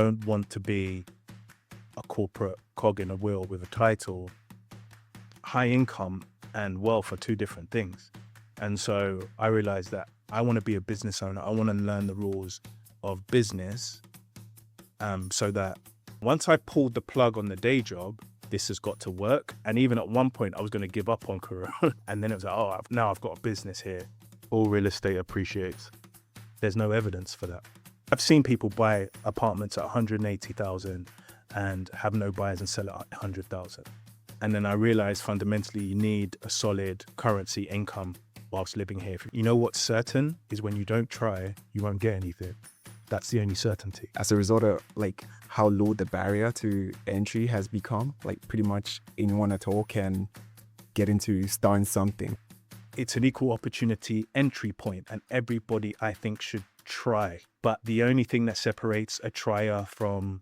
Don't want to be a corporate cog in a wheel with a title. High income and wealth are two different things. And so I realized that I want to be a business owner. I want to learn the rules of business, so that once I pulled the plug on the day job, this has got to work. And even at one point, I was going to give up on Kuro. And then it was like, oh, now I've got a business here. All real estate appreciates. There's no evidence for that. I've seen people buy apartments at 180,000 and have no buyers and sell it at 100,000. And then I realized fundamentally you need a solid currency income whilst living here. You know what's certain is when you don't try, you won't get anything. That's the only certainty. As a result of like how low the barrier to entry has become, like pretty much anyone at all can get into starting something. It's an equal opportunity entry point, and everybody I think should try. But the only thing that separates a trier from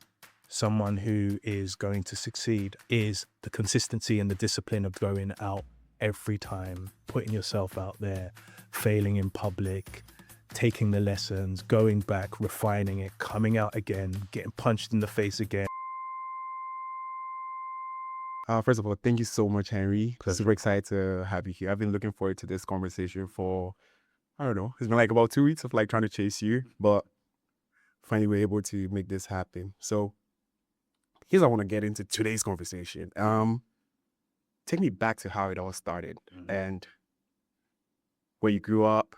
someone who is going to succeed is the consistency and the discipline of going out every time, putting yourself out there, failing in public, taking the lessons, going back, refining it, coming out again, getting punched in the face again. First of all, thank you so much, Henry. Pleasure. Super excited to have you here. I've been looking forward to this conversation for, I don't know, it's been like about 2 weeks of like trying to chase you, but finally we're able to make this happen. So here's how I want to get into today's conversation. Take me back to how it all started and where you grew up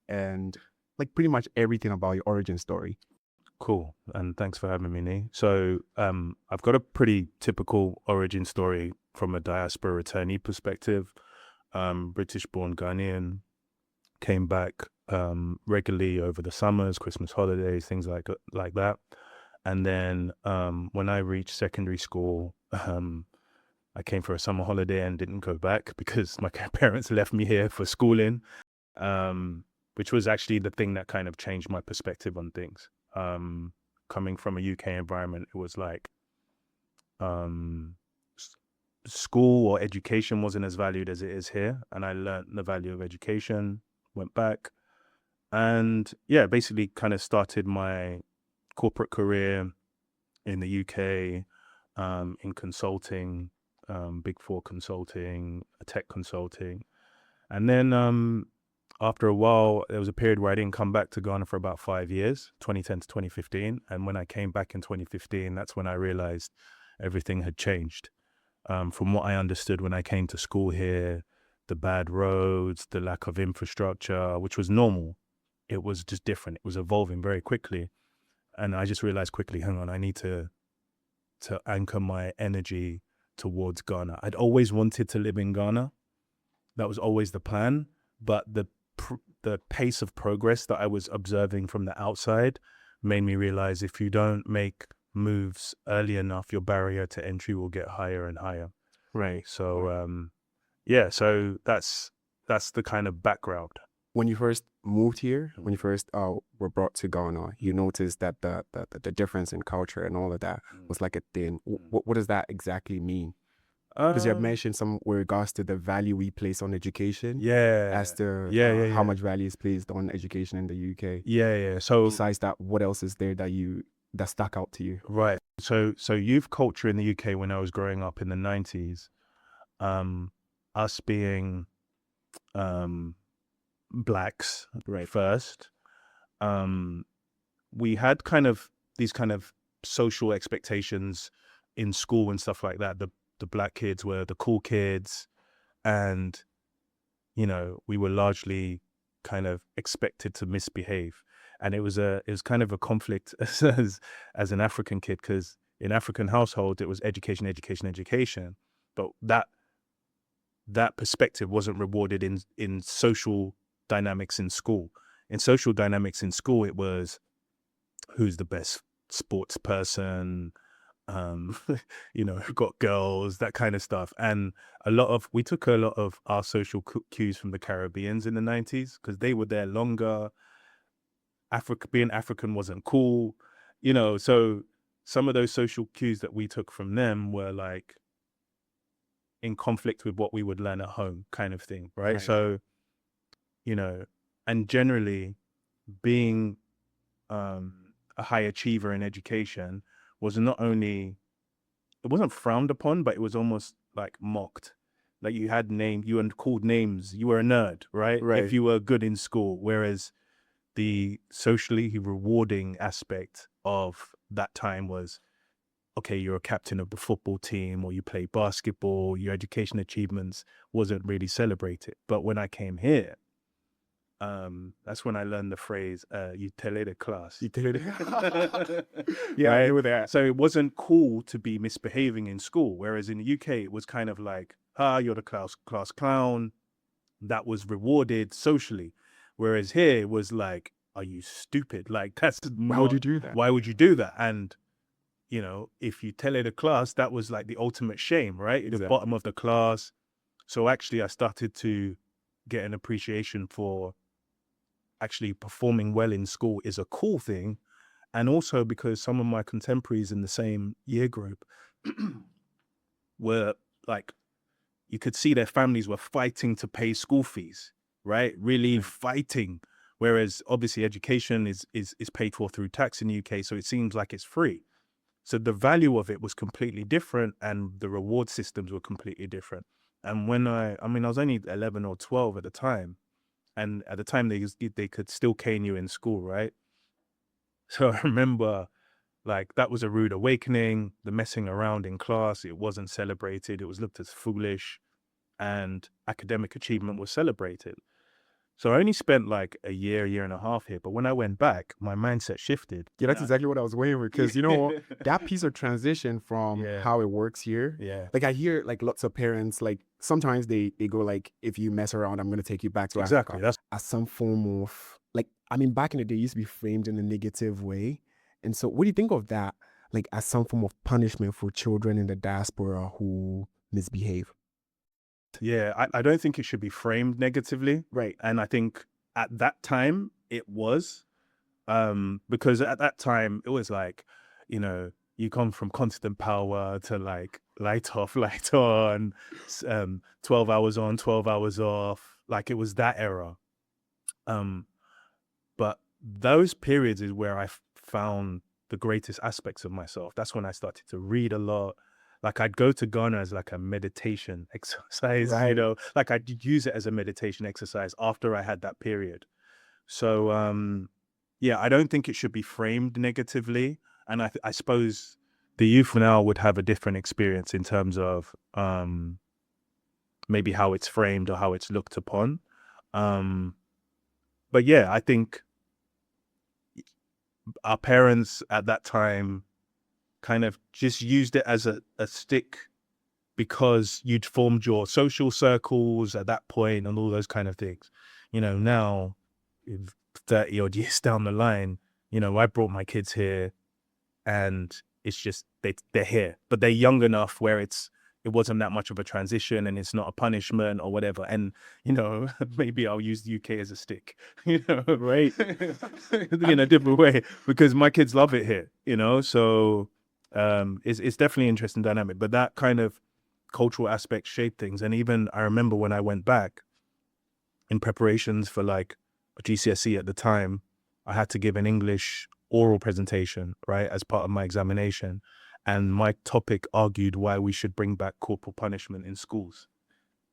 and like pretty much everything about your origin story. Cool. And thanks for having me, Nee. So I've got a pretty typical origin story from a diaspora returnee perspective. British born Ghanaian, came back regularly over the summers, Christmas holidays, things like that. And then when I reached secondary school, I came for a summer holiday and didn't go back because my parents left me here for schooling, which was actually the thing that kind of changed my perspective on things. Coming from a UK environment, it was like school or education wasn't as valued as it is here. And I learned the value of education, went back, and yeah, basically kind of started my corporate career in the UK, in consulting, Big Four consulting, tech consulting. And then after a while, there was a period where I didn't come back to Ghana for about 5 years, 2010 to 2015. And when I came back in 2015, that's when I realized everything had changed. From what I understood when I came to school here, the bad roads, the lack of infrastructure, which was normal. It was just different. It was evolving very quickly. And I just realized quickly, hang on, I need to anchor my energy towards Ghana. I'd always wanted to live in Ghana. That was always the plan. But the pace of progress that I was observing from the outside made me realize if you don't make moves early enough, your barrier to entry will get higher and higher. Right. So, yeah, so that's the kind of background. When you first moved here, when you first were brought to Ghana, you noticed that the difference in culture and all of that was like a thing. What does that exactly mean? Because you have mentioned some with regards to the value we place on education. Yeah. As to how much value is placed on education in the UK. Yeah. So besides that, what else is there that stuck out to you? Right. So youth culture in the UK when I was growing up in the 90s, us being blacks first, we had kind of these kind of social expectations in school and stuff like that. The black kids were the cool kids, and you know, we were largely kind of expected to misbehave. And it was kind of a conflict as an African kid, because in African households it was education, but that perspective wasn't rewarded in social dynamics in school. In social dynamics in school, it was who's the best sports person, you know, who got girls, that kind of stuff. And we took a lot of our social cues from the Caribbeans in the 90s, because they were there longer. Being African wasn't cool, you know, so some of those social cues that we took from them were like in conflict with what we would learn at home, kind of thing, right? So, you know, and generally being a high achiever in education was not only, it wasn't frowned upon, but it was almost like mocked. Like you were called names. You were a nerd, right? Right. If you were good in school. Whereas the socially rewarding aspect of that time was, okay, you're a captain of the football team, or you play basketball, your education achievements wasn't really celebrated. But when I came here, that's when I learned the phrase, you tele de class. Yeah, Right? I know that. So it wasn't cool to be misbehaving in school. Whereas in the UK, it was kind of like, you're the class clown. That was rewarded socially. Whereas here it was like, are you stupid? Like, that's Why would you do that? Why would you do that? And, you know, if you tele the class, that was like the ultimate shame, right? The Exactly. bottom of the class. So actually I started to get an appreciation for actually performing well in school is a cool thing. And also because some of my contemporaries in the same year group were like, you could see their families were fighting to pay school fees, right? Really fighting. Whereas obviously education is paid for through tax in the UK. So it seems like it's free. So the value of it was completely different, and the reward systems were completely different. And when I was only 11 or 12 at the time. And at the time they could still cane you in school, right? So I remember like that was a rude awakening, the messing around in class, it wasn't celebrated, it was looked as foolish, and academic achievement was celebrated. So I only spent like a year and a half here, but when I went back, my mindset shifted. Yeah, that's exactly what I was waiting with, because you know that piece of transition from Yeah. how it works here. Yeah. Like I hear like lots of parents, like sometimes they go like, if you mess around, I'm gonna take you back to Exactly. Africa. As some form of like, I mean, back in the day, it used to be framed in a negative way. And so what do you think of that? Like as some form of punishment for children in the diaspora who misbehave? Yeah, I don't think it should be framed negatively. Right. And I think at that time it was, because at that time it was like, you know, you come from constant power to like light off, light on, 12 hours on, 12 hours off. Like it was that era. But those periods is where I found the greatest aspects of myself. That's when I started to read a lot. Like I'd go to Ghana as like a meditation exercise, you Right. know, like I'd use it as a meditation exercise after I had that period. So, yeah, I don't think it should be framed negatively. And I suppose the youth now would have a different experience in terms of maybe how it's framed or how it's looked upon. But yeah, I think our parents at that time kind of just used it as a stick because you'd formed your social circles at that point and all those kind of things. You know, now 30 odd years down the line, you know, I brought my kids here and it's just they're here, but they're young enough where it wasn't that much of a transition and it's not a punishment or whatever. And, you know, maybe I'll use the UK as a stick, you know, right? In a different way, because my kids love it here, you know? So it's definitely an interesting dynamic, but that kind of cultural aspect shaped things. And even I remember when I went back in preparations for like a GCSE at the time, I had to give an English oral presentation, right, as part of my examination. And my topic argued why we should bring back corporal punishment in schools.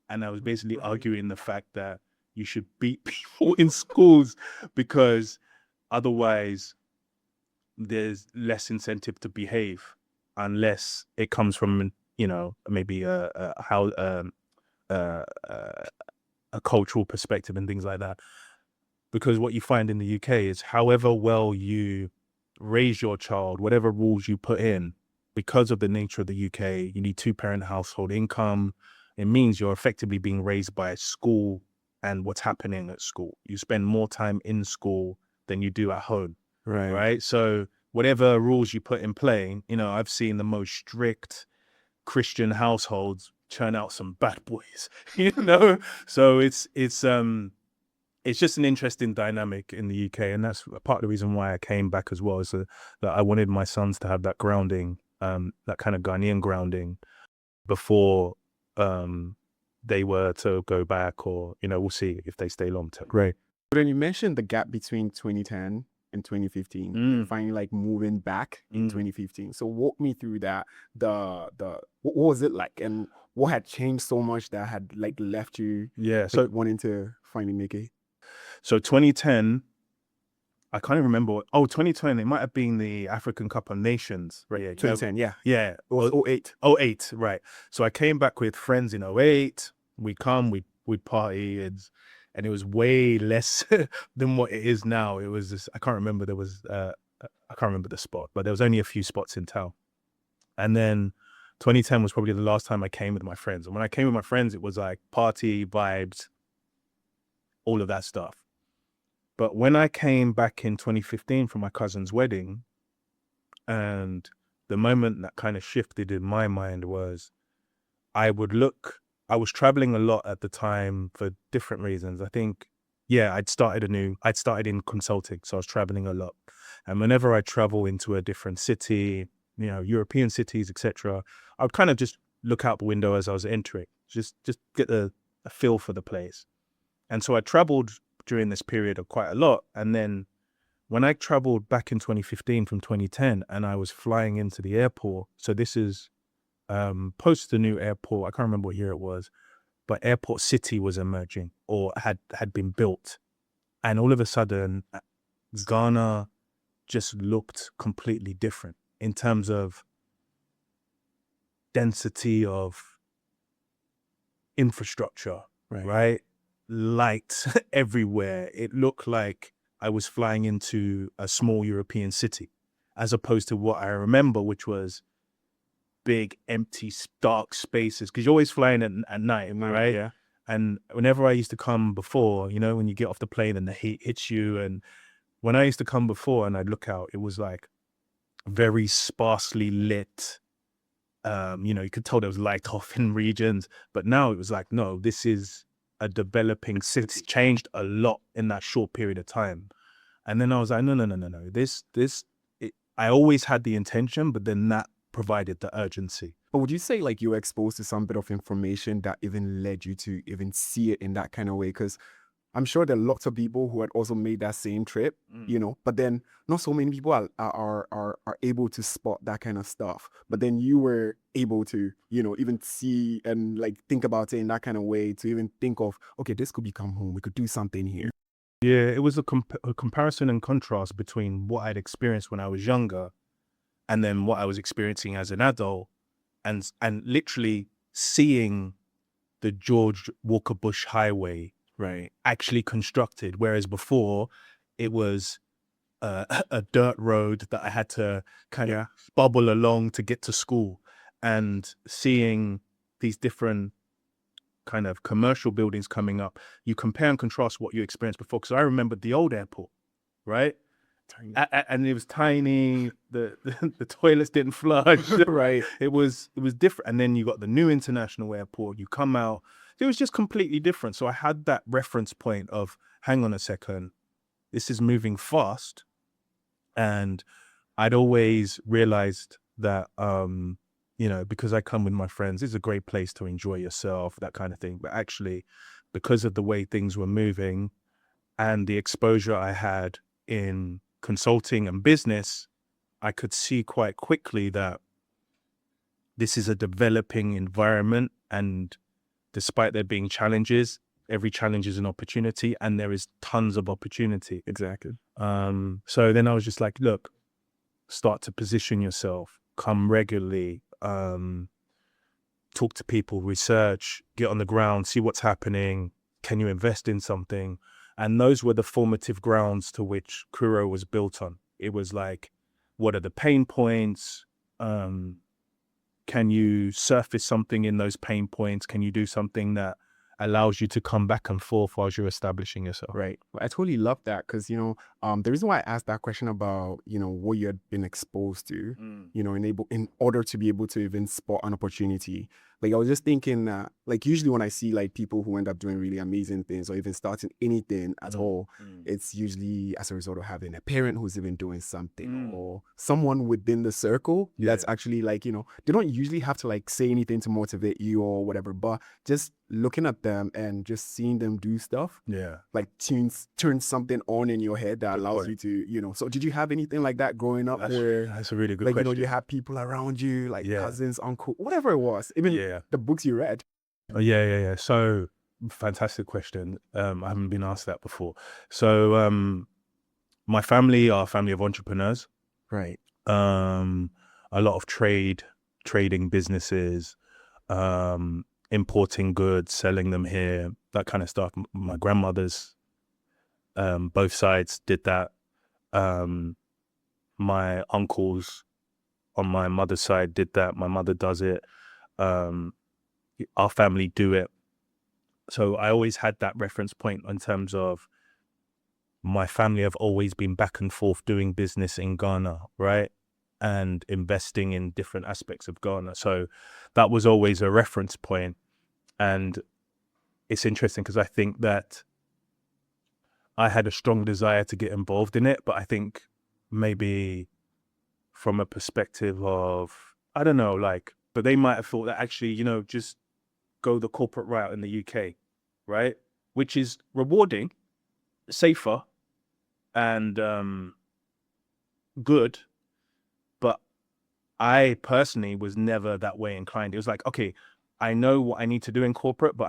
And I was basically arguing the fact that you should beat people in schools because otherwise there's less incentive to behave unless it comes from, you know, maybe a cultural perspective and things like that. Because what you find in the UK is however well you raise your child, whatever rules you put in, because of the nature of the UK, you need 2-parent household income. It means you're effectively being raised by a school and what's happening at school. You spend more time in school than you do at home, Right. right? So whatever rules you put in play, you know, I've seen the most strict Christian households churn out some bad boys, you know? So it's just an interesting dynamic in the UK, and that's part of the reason why I came back as well, is that I wanted my sons to have that grounding, that kind of Ghanaian grounding before they were to go back, or, you know, we'll see if they stay long term. Right. But then you mentioned the gap between 2010 in 2015 Mm. and finally like moving back in Mm. 2015. So walk me through that. What was it like, and what had changed so much that had like left you Yeah. like So wanting to finally make it? 2010, I can't even remember. 2010, it might have been the African Cup of Nations. Right. Yeah. 2010, yeah. Yeah. It was 08. 08, right. So I came back with friends in 08. We'd party, and it was way less than what it is now. It was just, I can't remember. I can't remember the spot, but there was only a few spots in town. And then 2010 was probably the last time I came with my friends. And when I came with my friends, it was like party vibes, all of that stuff. But when I came back in 2015 for my cousin's wedding, and the moment that kind of shifted in my mind was I was traveling a lot at the time for different reasons. I think, yeah, I'd started in consulting, so I was traveling a lot. And whenever I travel into a different city, European cities, etc., I would kind of just look out the window as I was entering, just get a feel for the place. And so I traveled during this period of quite a lot. And then when I traveled back in 2015 from 2010 and I was flying into the airport, so this is post the new airport, I can't remember what year it was, but Airport City was emerging or had been built. And all of a sudden, Ghana just looked completely different in terms of density of infrastructure, right? Light everywhere. It looked like I was flying into a small European city, as opposed to what I remember, which was big, empty, dark spaces. Because you're always flying at night, right? Yeah. And whenever I used to come before, when you get off the plane and the heat hits you, and when I used to come before and I'd look out, it was like very sparsely lit. You could tell there was light off in regions, but now it was like, no, this is a developing city. It's changed a lot in that short period of time. And then I was like, no. I always had the intention, but then that provided the urgency. But would you say like you were exposed to some bit of information that even led you to even see it in that kind of way? Because I'm sure there are lots of people who had also made that same trip, but then not so many people are able to spot that kind of stuff. But then you were able to, even see and like think about it in that kind of way to even think of, okay, this could become home. We could do something here. Yeah, it was a comparison and contrast between what I'd experienced when I was younger and then what I was experiencing as an adult, and literally seeing the George Walker Bush Highway actually constructed, whereas before it was a dirt road that I had to kind of bubble along to get to school, and seeing these different kind of commercial buildings coming up. You compare and contrast what you experienced before, because I remembered the old airport, right? And it was tiny. The toilets didn't flush. Right. It was different. And then you got the new international airport. You come out. It was just completely different. So I had that reference point of, hang on a second, this is moving fast. And I'd always realized that, because I come with my friends, it's a great place to enjoy yourself, that kind of thing. But actually, because of the way things were moving and the exposure I had in consulting and business, I could see quite quickly that this is a developing environment, and despite there being challenges, every challenge is an opportunity, and there is tons of opportunity. Exactly. So then I was just like, look, start to position yourself, come regularly, talk to people, research, get on the ground, see what's happening. Can you invest in something? And those were the formative grounds to which Kuro was built on. It was like, what are the pain points? Can you surface something in those pain points? Can you do something that allows you to come back and forth while you're establishing yourself? Right. Well, I totally love that because, the reason why I asked that question about, what you had been exposed to, in order to be able to even spot an opportunity, Like I was just thinking, like usually when I see like people who end up doing really amazing things or even starting anything at all, it's usually as a result of having a parent who's even doing something or someone within the circle that's actually like, you know, they don't usually have to like say anything to motivate you or whatever, but just looking at them and just seeing them do stuff, like turn something on in your head that allows you to, you know. So did you have anything like that growing up where That's a really good like, question. you know, you have people around you, like cousins, uncle, whatever it was, even the books you read? Yeah. So fantastic question. I haven't been asked that before. So my family are a family of entrepreneurs. Right. A lot of trading businesses, importing goods, selling them here, that kind of stuff. My grandmothers, both sides did that. My uncles on my mother's side did that. My mother does it. Our family do it. So I always had that reference point in terms of my family have always been back and forth doing business in Ghana, right? And investing in different aspects of Ghana. So that was always a reference point. And it's interesting because I think that I had a strong desire to get involved in it, but I think maybe from a perspective of, I don't know, like, but they might have thought that actually, you know, just go the corporate route in the UK, right? Which is rewarding, safer, and good. But I personally was never that way inclined. It was like, okay, I know what I need to do in corporate, but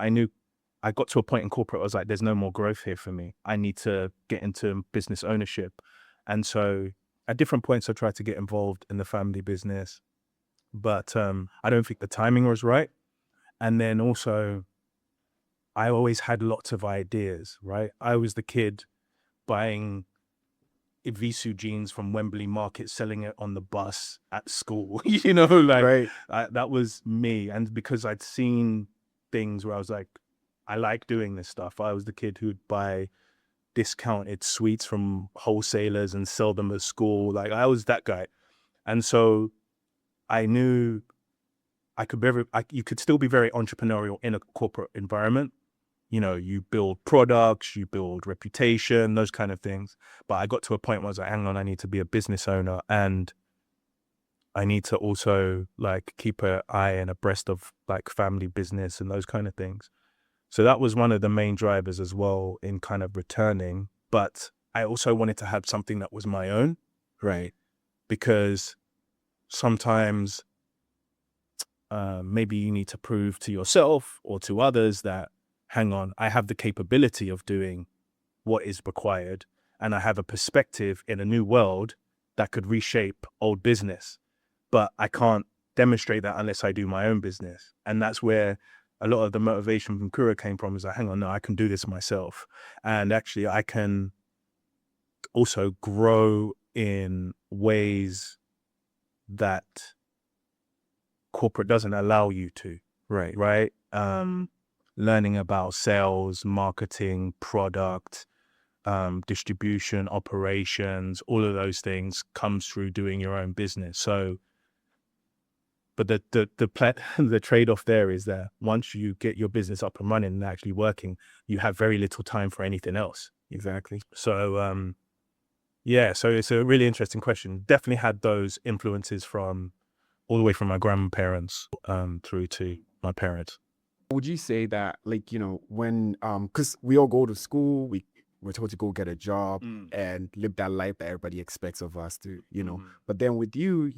I got to a point in corporate, I was like, there's no more growth here for me. I need to get into business ownership. And so at different points, I tried to get involved in the family business, but I don't think the timing was right. And then also, I always had lots of ideas, right? I was the kid buying Ivisu jeans from Wembley Market, selling it on the bus at school, you know, like that was me. And because I'd seen things where I was like, I like doing this stuff. I was the kid who'd buy discounted sweets from wholesalers and sell them at school. Like I was that guy. And so I knew you could still be very entrepreneurial in a corporate environment. You know, you build products, you build reputation, those kind of things. But I got to a point where I was like, hang on, I need to be a business owner, and I need to also like keep an eye and abreast of like family business and those kind of things. So that was one of the main drivers as well in kind of returning. But I also wanted to have something that was my own, right? Because sometimes maybe you need to prove to yourself or to others that, hang on, I have the capability of doing what is required, and I have a perspective in a new world that could reshape old business, but I can't demonstrate that unless I do my own business. And that's where a lot of the motivation from Kuro came from, is like, hang on, no, I can do this myself. And actually I can also grow in ways that corporate doesn't allow you to. Right. Learning about sales, marketing, product, distribution, operations, all of those things comes through doing your own business. So, but the trade-off there is that once you get your business up and running and actually working, you have very little time for anything else. Exactly. So, yeah, so it's a really interesting question. Definitely had those influences from all the way from my grandparents through to my parents. Would you say that, like, you know, when because we all go to school, we're told to go get a job and live that life that everybody expects of us to, you know. But then with you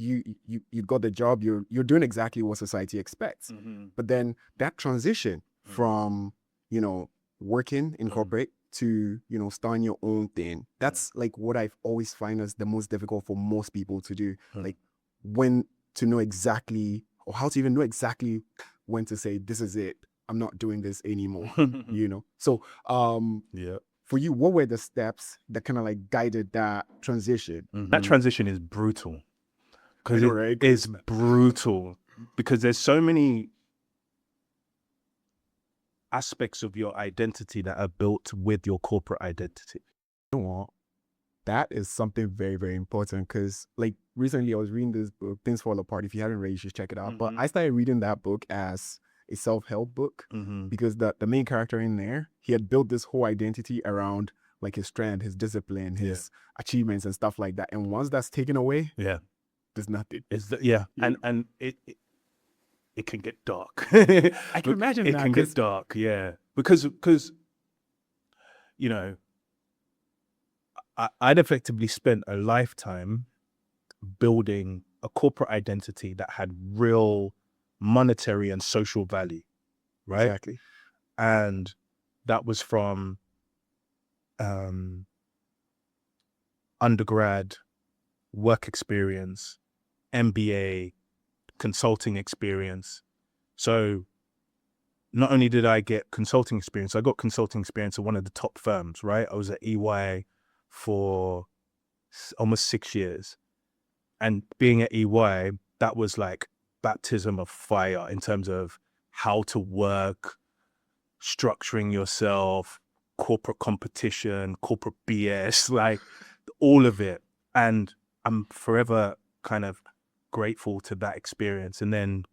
got the job, you're doing exactly what society expects. But then that transition from, you know, working in corporate to, you know, starting your own thing, that's like what I've always find as the most difficult for most people to do. Like when to know exactly, or how to even know exactly when to say, this is it, I'm not doing this anymore, you know? So, for you, what were the steps that kind of like guided that transition? That transition is brutal, because it is brutal, because there's so many aspects of your identity that are built with your corporate identity. You know what? That is something very, very important, because like recently I was reading this book, Things Fall Apart. If you haven't read, you should check it out. But I started reading that book as a self-help book, Mm-hmm. because the main character in there, he had built this whole identity around like his strength, his discipline, his achievements and stuff like that. And once that's taken away, Yeah. there's nothing. Yeah. And it can get dark. I can imagine it that, can get dark, yeah. Because you know, I'd effectively spent a lifetime building a corporate identity that had real monetary and social value, right? Exactly. And that was from undergrad, work experience, MBA, consulting experience. So not only did I get consulting experience, I got consulting experience at one of the top firms, right? I was at EY for almost 6 years. And being at EY, that was like baptism of fire in terms of how to work, structuring yourself, corporate competition, corporate BS, like all of it. And I'm forever kind of grateful to that experience. And then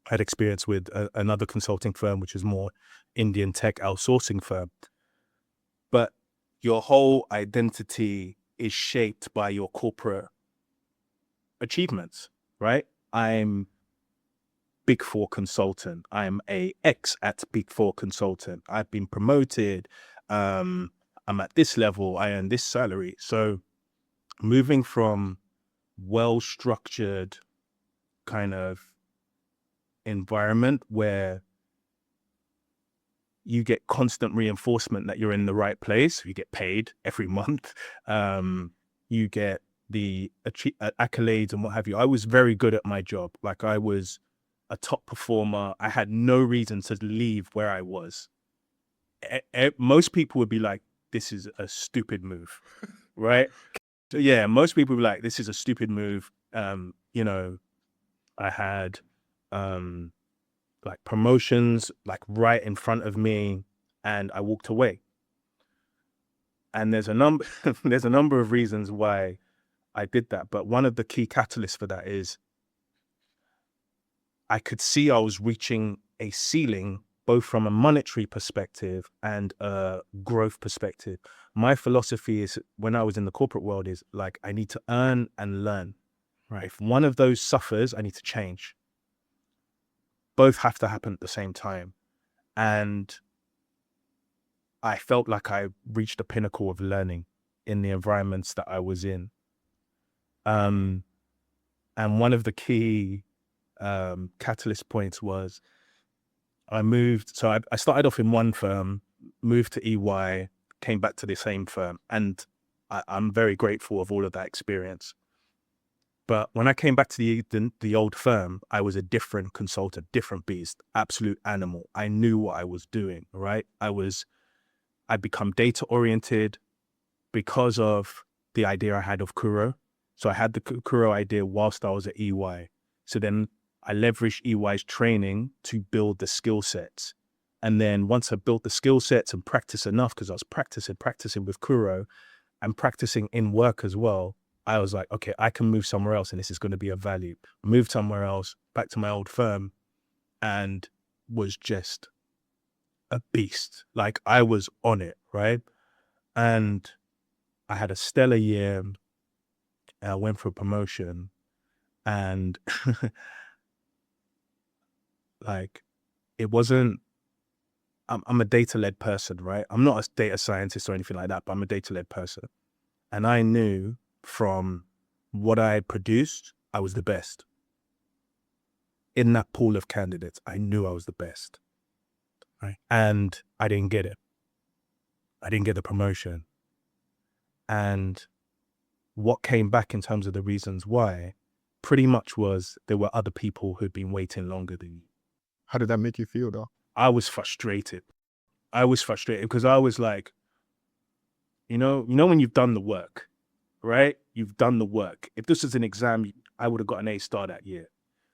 I had experience with another consulting firm, which is more Indian tech outsourcing firm. But your whole identity is shaped by your corporate achievements, right? I'm Big Four consultant. I'm a ex at Big Four consultant. I've been promoted. I'm at this level. I earn this salary. So moving from well-structured kind of environment where you get constant reinforcement that you're in the right place, you get paid every month, you get the accolades and what have you. I was very good at my job. Like I was a top performer. I had no reason to leave where I was. Most people would be like, this is a stupid move, right? So yeah, most people would be like, this is a stupid move. You know, I had like promotions like right in front of me and I walked away. And there's a number of reasons why I did that. But one of the key catalysts for that is I could see I was reaching a ceiling, both from a monetary perspective and a growth perspective. My philosophy is, when I was in the corporate world, is like, I need to earn and learn. Right. If one of those suffers, I need to change. Both have to happen at the same time. And I felt like I reached the pinnacle of learning in the environments that I was in. And one of the key catalyst points was I moved. So I started off in one firm, moved to EY, came back to the same firm. And I'm very grateful of all of that experience. But when I came back to the old firm, I was a different consultant, different beast, absolute animal. I knew what I was doing, right? I'd become data oriented because of the idea I had of Kuro. So I had the Kuro idea whilst I was at EY. So then I leveraged EY's training to build the skill sets. And then once I built the skill sets and practiced enough, because I was practicing with Kuro and practicing in work as well, I was like, okay, I can move somewhere else and this is going to be of value. Moved somewhere else, back to my old firm, and was just a beast. Like I was on it, right? And I had a stellar year. I went for a promotion and like it wasn't, I'm a data-led person, right? I'm not a data scientist or anything like that, but I'm a data-led person. And I knew from what I had produced, I was the best. In that pool of candidates, I knew I was the best. Right. And I didn't get it. I didn't get the promotion. And what came back in terms of the reasons why pretty much was there were other people who'd been waiting longer than you. How did that make you feel though? I was frustrated. Because I was like, you know when you've done the work, right? You've done the work. If this was an exam, I would have got an A star that year.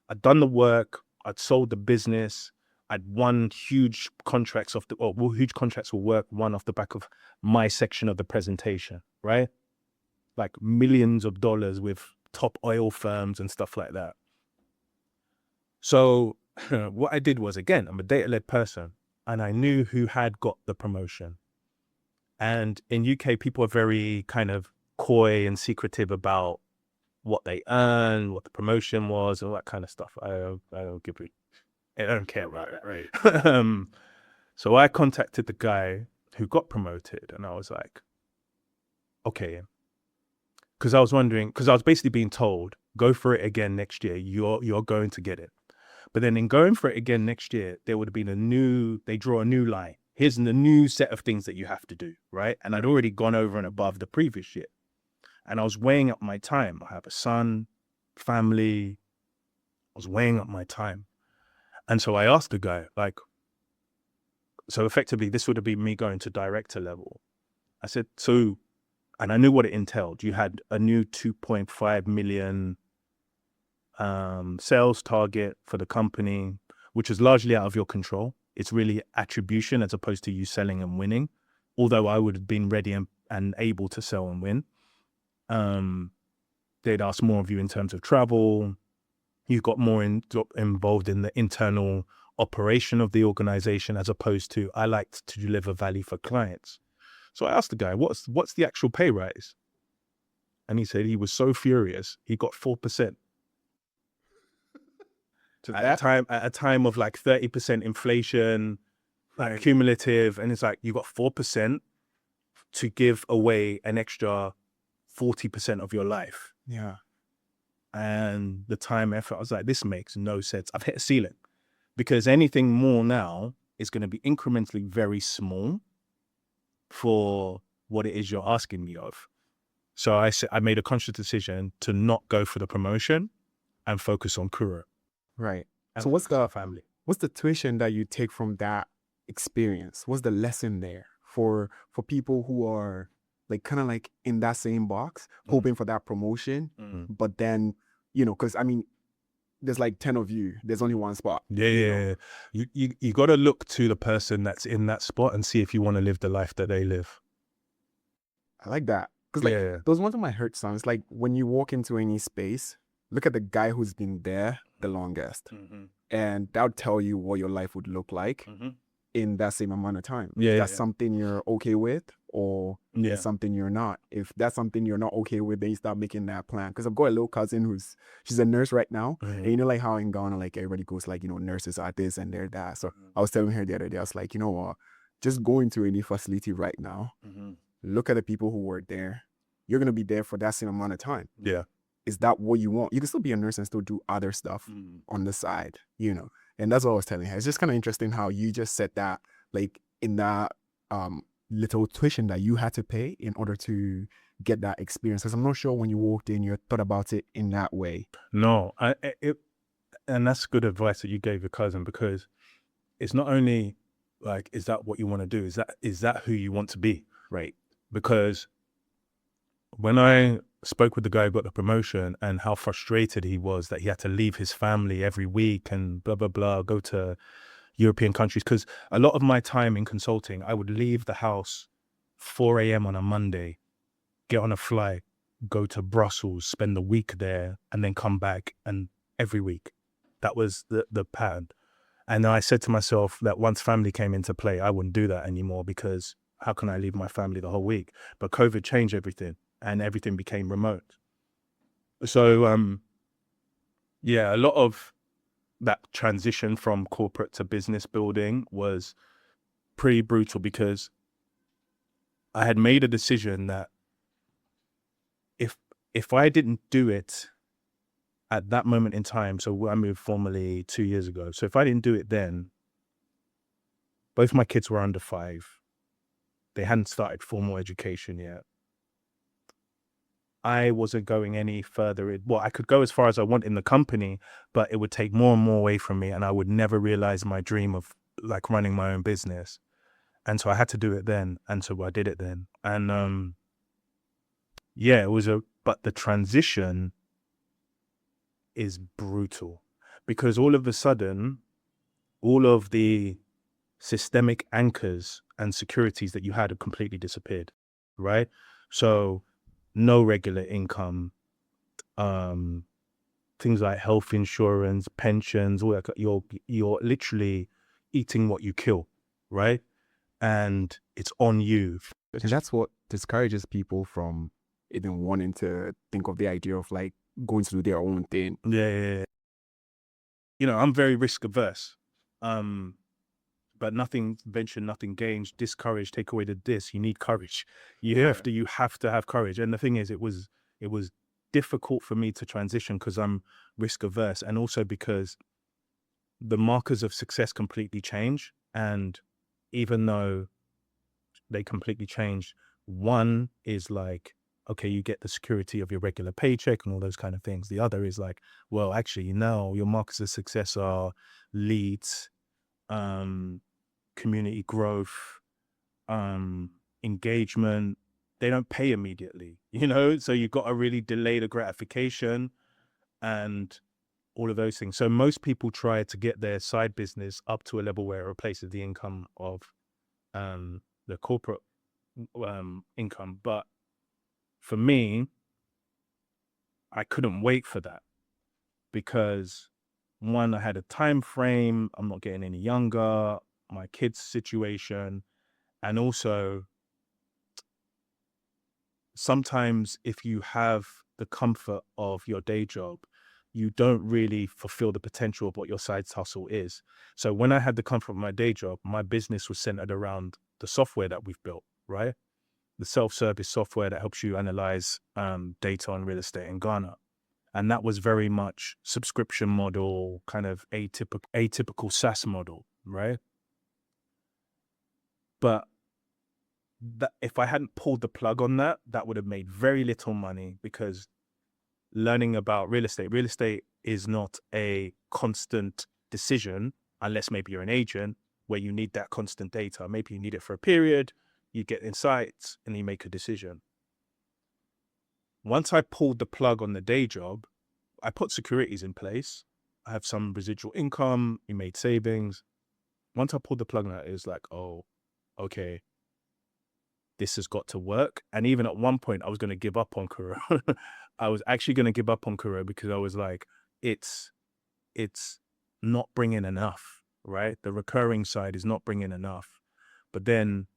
I'd done the work. I'd sold the business. I'd won huge contracts huge contracts for work won off the back of my section of the presentation, right? Like millions of dollars with top oil firms and stuff like that. So what I did was, again, I'm a data-led person, and I knew who had got the promotion. And in UK, people are very kind of coy and secretive about what they earn, what the promotion was, all that kind of stuff. I don't give a, I don't care about that. Right. So I contacted the guy who got promoted, and I was like, okay, because I was wondering, because I was basically being told, go for it again next year. You're going to get it. But then in going for it again next year, there would have been they draw a new line. Here's the new set of things that you have to do, right? And I'd already gone over and above the previous year. And I was weighing up my time. I have a son, family. I was weighing up my time. And so I asked the guy, like, so effectively, this would have been me going to director level. I said, so, and I knew what it entailed. You had a new 2.5 million sales target for the company, which is largely out of your control. It's really attribution as opposed to you selling and winning. Although I would have been ready and able to sell and win. They'd ask more of you in terms of travel. You got more involved in the internal operation of the organization as opposed to, I liked to deliver value for clients. So I asked the guy, what's the actual pay rise? And he said he was so furious, he got 4%. At a time of like 30% inflation, like cumulative, and it's like you got 4% to give away an extra 40% of your life. Yeah. And the time effort, I was like, this makes no sense. I've hit a ceiling, because anything more now is going to be incrementally very small for what it is you're asking me of. So I made a conscious decision to not go for the promotion and focus on Kuro. Right. And So what's the family? What's the tuition that you take from that experience? What's the lesson there for people who are like kind of like in that same box, hoping for that promotion, but then, because I mean, there's like 10 of you, there's only one spot. Yeah. You got to look to the person that's in that spot and see if you want to live the life that they live. I like that. Because those ones of my hurt sounds like when you walk into any space, look at the guy who's been there the longest. And that'll tell you what your life would look like in that same amount of time. That's something you're okay with, or it's something you're not. If that's something you're not okay with, then you start making that plan. Because I've got a little cousin she's a nurse right now. And like how in Ghana, like everybody goes like, nurses are this and they're that. So I was telling her the other day, I was like, you know what, just go into any facility right now. Look at the people who work there. You're going to be there for that same amount of time. Yeah. Is that what you want? You can still be a nurse and still do other stuff on the side, And that's what I was telling her. It's just kind of interesting how you just said that, like in that little tuition that you had to pay in order to get that experience. Because I'm not sure when you walked in, you thought about it in that way. No, and that's good advice that you gave your cousin, because it's not only like, is that what you want to do? Is that who you want to be? Right. Because when I spoke with the guy who got the promotion and how frustrated he was that he had to leave his family every week and blah, blah, blah, go to European countries. Because a lot of my time in consulting, I would leave the house 4 a.m. on a Monday, get on a flight, go to Brussels, spend the week there, and then come back, and every week. That was the pattern. And then I said to myself that once family came into play, I wouldn't do that anymore, because how can I leave my family the whole week? But COVID changed everything, and everything became remote. So, a lot of that transition from corporate to business building was pretty brutal, because I had made a decision that if I didn't do it at that moment in time, so I moved formally 2 years ago. So if I didn't do it then, both my kids were under 5. They hadn't started formal education yet. I wasn't going any further. I could go as far as I want in the company, but it would take more and more away from me, and I would never realize my dream of like running my own business. And so I had to do it then. And so I did it then. And but the transition is brutal, because all of a sudden, all of the systemic anchors and securities that you had have completely disappeared, right? So no regular income, things like health insurance, pensions, all that. You're literally eating what you kill, right? And it's on you. And that's what discourages people from even wanting to think of the idea of like going to do their own thing. Yeah. You know, I'm very risk averse. But nothing venture, nothing gains. Discourage, take away the dis. You need courage. You have to have courage. And the thing is, it was difficult for me to transition because I'm risk averse, and also because the markers of success completely change. And even though they completely change, one is like, okay, you get the security of your regular paycheck and all those kind of things. The other is like, well, actually, now your markers of success are leads, community growth, engagement. They don't pay immediately, you know? So you've got to really delay the gratification and all of those things. So most people try to get their side business up to a level where it replaces the income of the corporate income. But for me, I couldn't wait for that because one, I had a time frame. I'm not getting any younger, my kids' situation. And also, sometimes if you have the comfort of your day job, you don't really fulfill the potential of what your side hustle is. So when I had the comfort of my day job, my business was centered around the software that we've built, right? The self-service software that helps you analyze data on real estate in Ghana. And that was very much subscription model, kind of atypical SaaS model, right? But that if I hadn't pulled the plug on that, that would have made very little money, because learning about real estate is not a constant decision, unless maybe you're an agent where you need that constant data. Maybe you need it for a period, you get insights, and you make a decision. Once I pulled the plug on the day job, I put securities in place. I have some residual income, we made savings. Once I pulled the plug on that, it was like, oh, okay, this has got to work. And even at one point, I was going to give up on Kuro. I was actually going to give up on Kuro because I was like, it's not bringing enough, right? The recurring side is not bringing enough. But then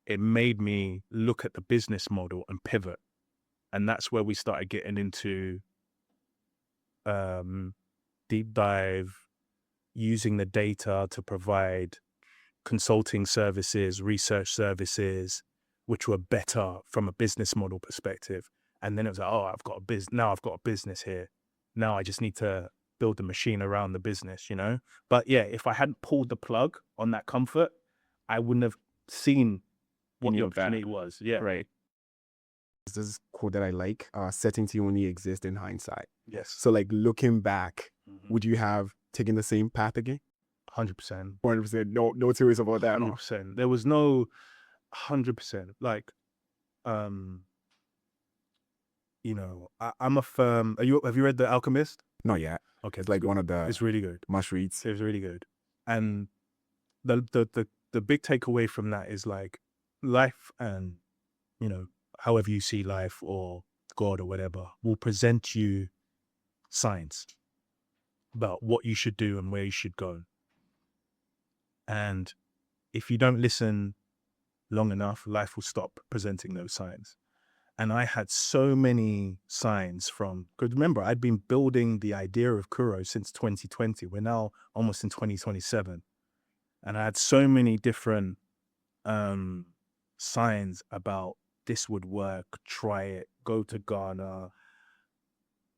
it made me look at the business model and pivot. And that's where we started getting into deep dive, using the data to provide consulting services, research services, which were better from a business model perspective. And then it was like, oh, now I've got a business here. Now I just need to build the machine around the business, you know? But yeah, if I hadn't pulled the plug on that comfort, I wouldn't have seen what the opportunity was. Yeah. Right. This is quote that I like, certainty only exists in hindsight. Yes. So like looking back, would you have taken the same path again? 100%. 100%. No theories about that. 100%. There was no 100%. Like, you know, I'm a firm. Have you read The Alchemist? Not yet. Okay, It's like one of the it's really good. must reads. It's really good. And the big takeaway from that is like life, and you know, however you see life or God or whatever, will present you signs about what you should do and where you should go. And if you don't listen long enough, life will stop presenting those signs. And I had so many signs because remember, I'd been building the idea of Kuro since 2020. We're now almost in 2027. And I had so many different signs about this would work, try it, go to Ghana,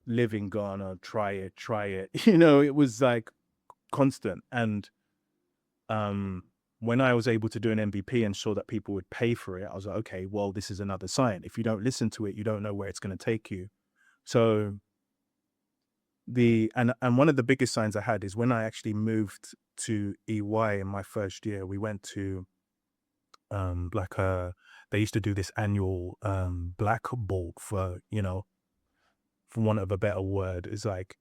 live in Ghana, try it. You know, it was like constant. And when I was able to do an MVP and saw that people would pay for it, I was like, okay, well, this is another sign. If you don't listen to it, you don't know where it's going to take you. So and one of the biggest signs I had is when I actually moved to EY in my first year, we went to they used to do this annual black ball for, you know, for want of a better word, is like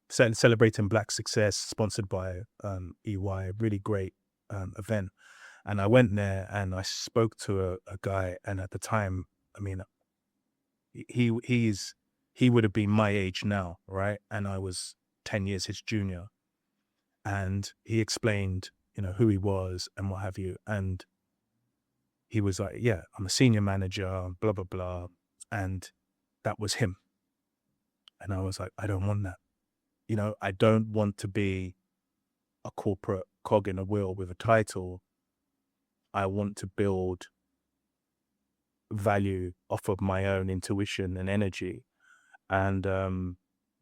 celebrating Black success, sponsored by EY, really great event. And I went there and I spoke to a guy, and at the time, I mean, he's he would have been my age now, right? And I was 10 years his junior. And he explained, who he was and what have you. And he was like, yeah, I'm a senior manager, blah, blah, blah. And that was him. And I was like, I don't want that. I don't want to be a corporate cog in a wheel with a title. I want to build value off of my own intuition and energy. And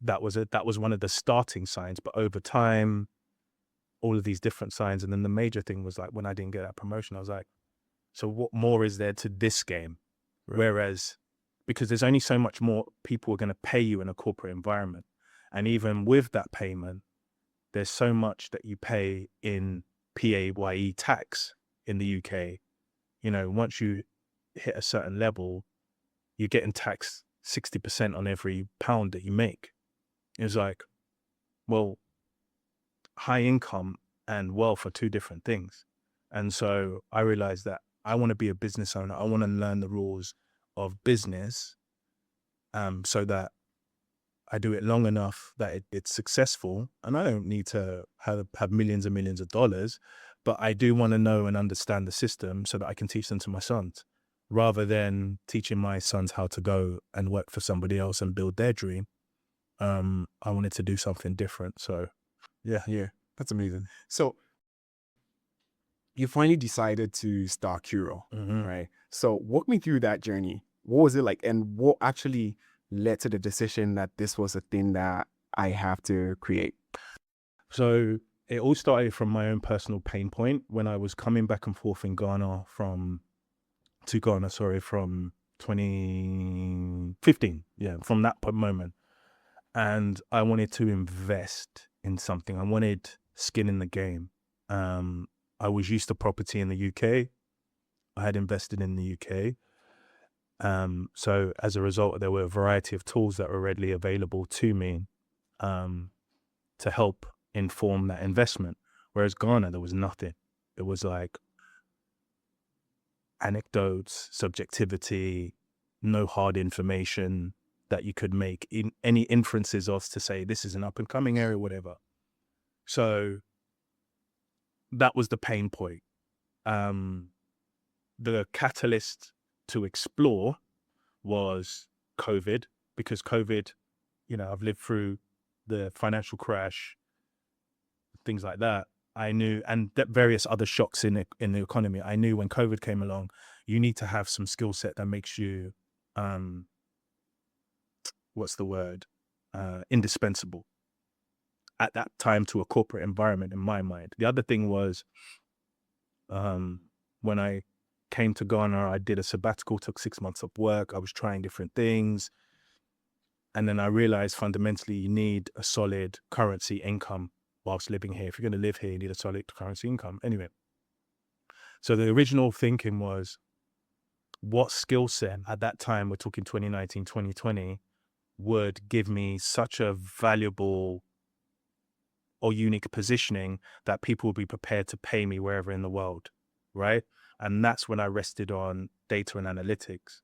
that was one of the starting signs. But over time, all of these different signs. And then the major thing was like, when I didn't get that promotion, I was like, so what more is there to this game? Right. Whereas, because there's only so much more people are going to pay you in a corporate environment. And even with that payment, there's so much that you pay in PAYE tax in the UK. Once you hit a certain level, you're getting taxed 60% on every pound that you make. It's like, well, high income and wealth are two different things. And so I realized that I want to be a business owner. I want to learn the rules of business so that I do it long enough that it's successful. And I don't need to have millions and millions of dollars, but I do want to know and understand the system so that I can teach them to my sons, rather than teaching my sons how to go and work for somebody else and build their dream. I wanted to do something different. So yeah, that's amazing. So you finally decided to start Kuro, right? So walk me through that journey. What was it like, and what actually led to the decision that this was a thing that I have to create? So it all started from my own personal pain point when I was coming back and forth in Ghana from 2015. Yeah, from that moment. And I wanted to invest in something. I wanted skin in the game. I was used to property in the UK. I had invested in the UK. So as a result, there were a variety of tools that were readily available to me to help inform that investment. Whereas Ghana, there was nothing. It was like anecdotes, subjectivity, no hard information that you could make in any inferences of to say this is an up and coming area, whatever. So that was the pain point. The catalyst to explore was COVID, because COVID, I've lived through the financial crash, things like that. I knew, and various other shocks in the economy. I knew when COVID came along, you need to have some skill set that makes you, indispensable at that time to a corporate environment, in my mind. The other thing was, when I came to Ghana, I did a sabbatical, took 6 months of work. I was trying different things. And then I realized fundamentally you need a solid currency income whilst living here. If you're going to live here, you need a solid currency income. Anyway, so the original thinking was, what skill set at that time, we're talking 2019, 2020, would give me such a valuable or unique positioning that people would be prepared to pay me wherever in the world, right? And that's when I rested on data and analytics.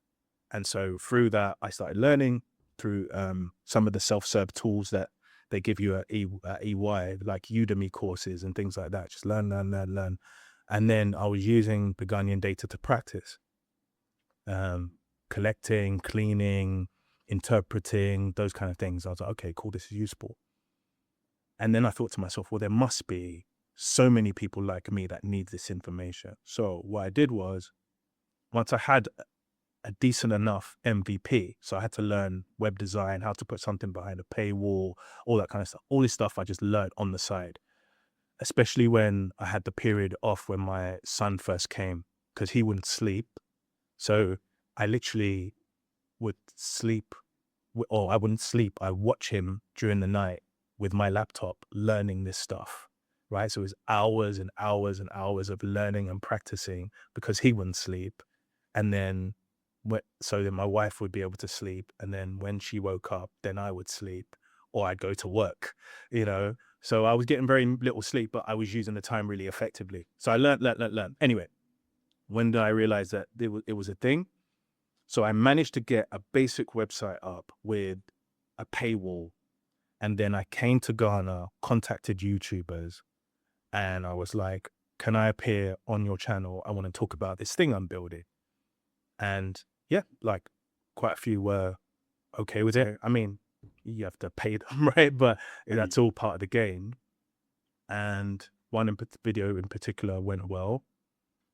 And so through that, I started learning through some of the self-serve tools that they give you at EY, like Udemy courses and things like that. Just learn. And then I was using Begunyan data to practice. Collecting, cleaning, interpreting, those kind of things. I was like, okay, cool, this is useful. And then I thought to myself, well, there must be so many people like me that need this information. So what I did was, once I had a decent enough MVP, so I had to learn web design, how to put something behind a paywall, all that kind of stuff. All this stuff I just learned on the side, especially when I had the period off when my son first came, because he wouldn't sleep. So I literally would sleep, or I wouldn't sleep. I watch him during the night with my laptop learning this stuff, right? So it was hours and hours and hours of learning and practicing because he wouldn't sleep. And then, so then my wife would be able to sleep. And then when she woke up, then I would sleep, or I'd go to work, So I was getting very little sleep, but I was using the time really effectively. So I learned. Anyway, when did I realize that it was a thing? So I managed to get a basic website up with a paywall. And then I came to Ghana, contacted YouTubers, and I was like, can I appear on your channel? I want to talk about this thing I'm building. And yeah, like quite a few were okay with it. I mean, you have to pay them, right? But that's all part of the game. And one video in particular went well.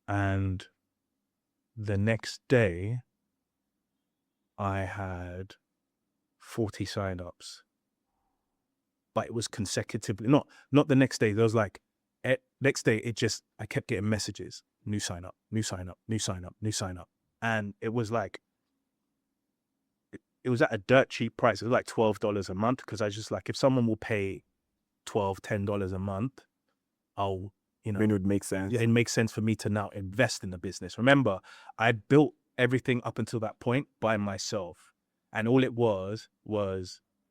And the next day, I had 40 signups. But it was consecutively, not the next day. There was like, next day, I kept getting messages, new sign up, new sign up, new sign up, new sign up. And it was like, it was at a dirt cheap price. It was like $12 a month, because I just like, if someone will pay $12, $10 a month, I'll, I mean, it would make sense. Yeah, it makes sense for me to now invest in the business. Remember, I built everything up until that point by myself. And all it was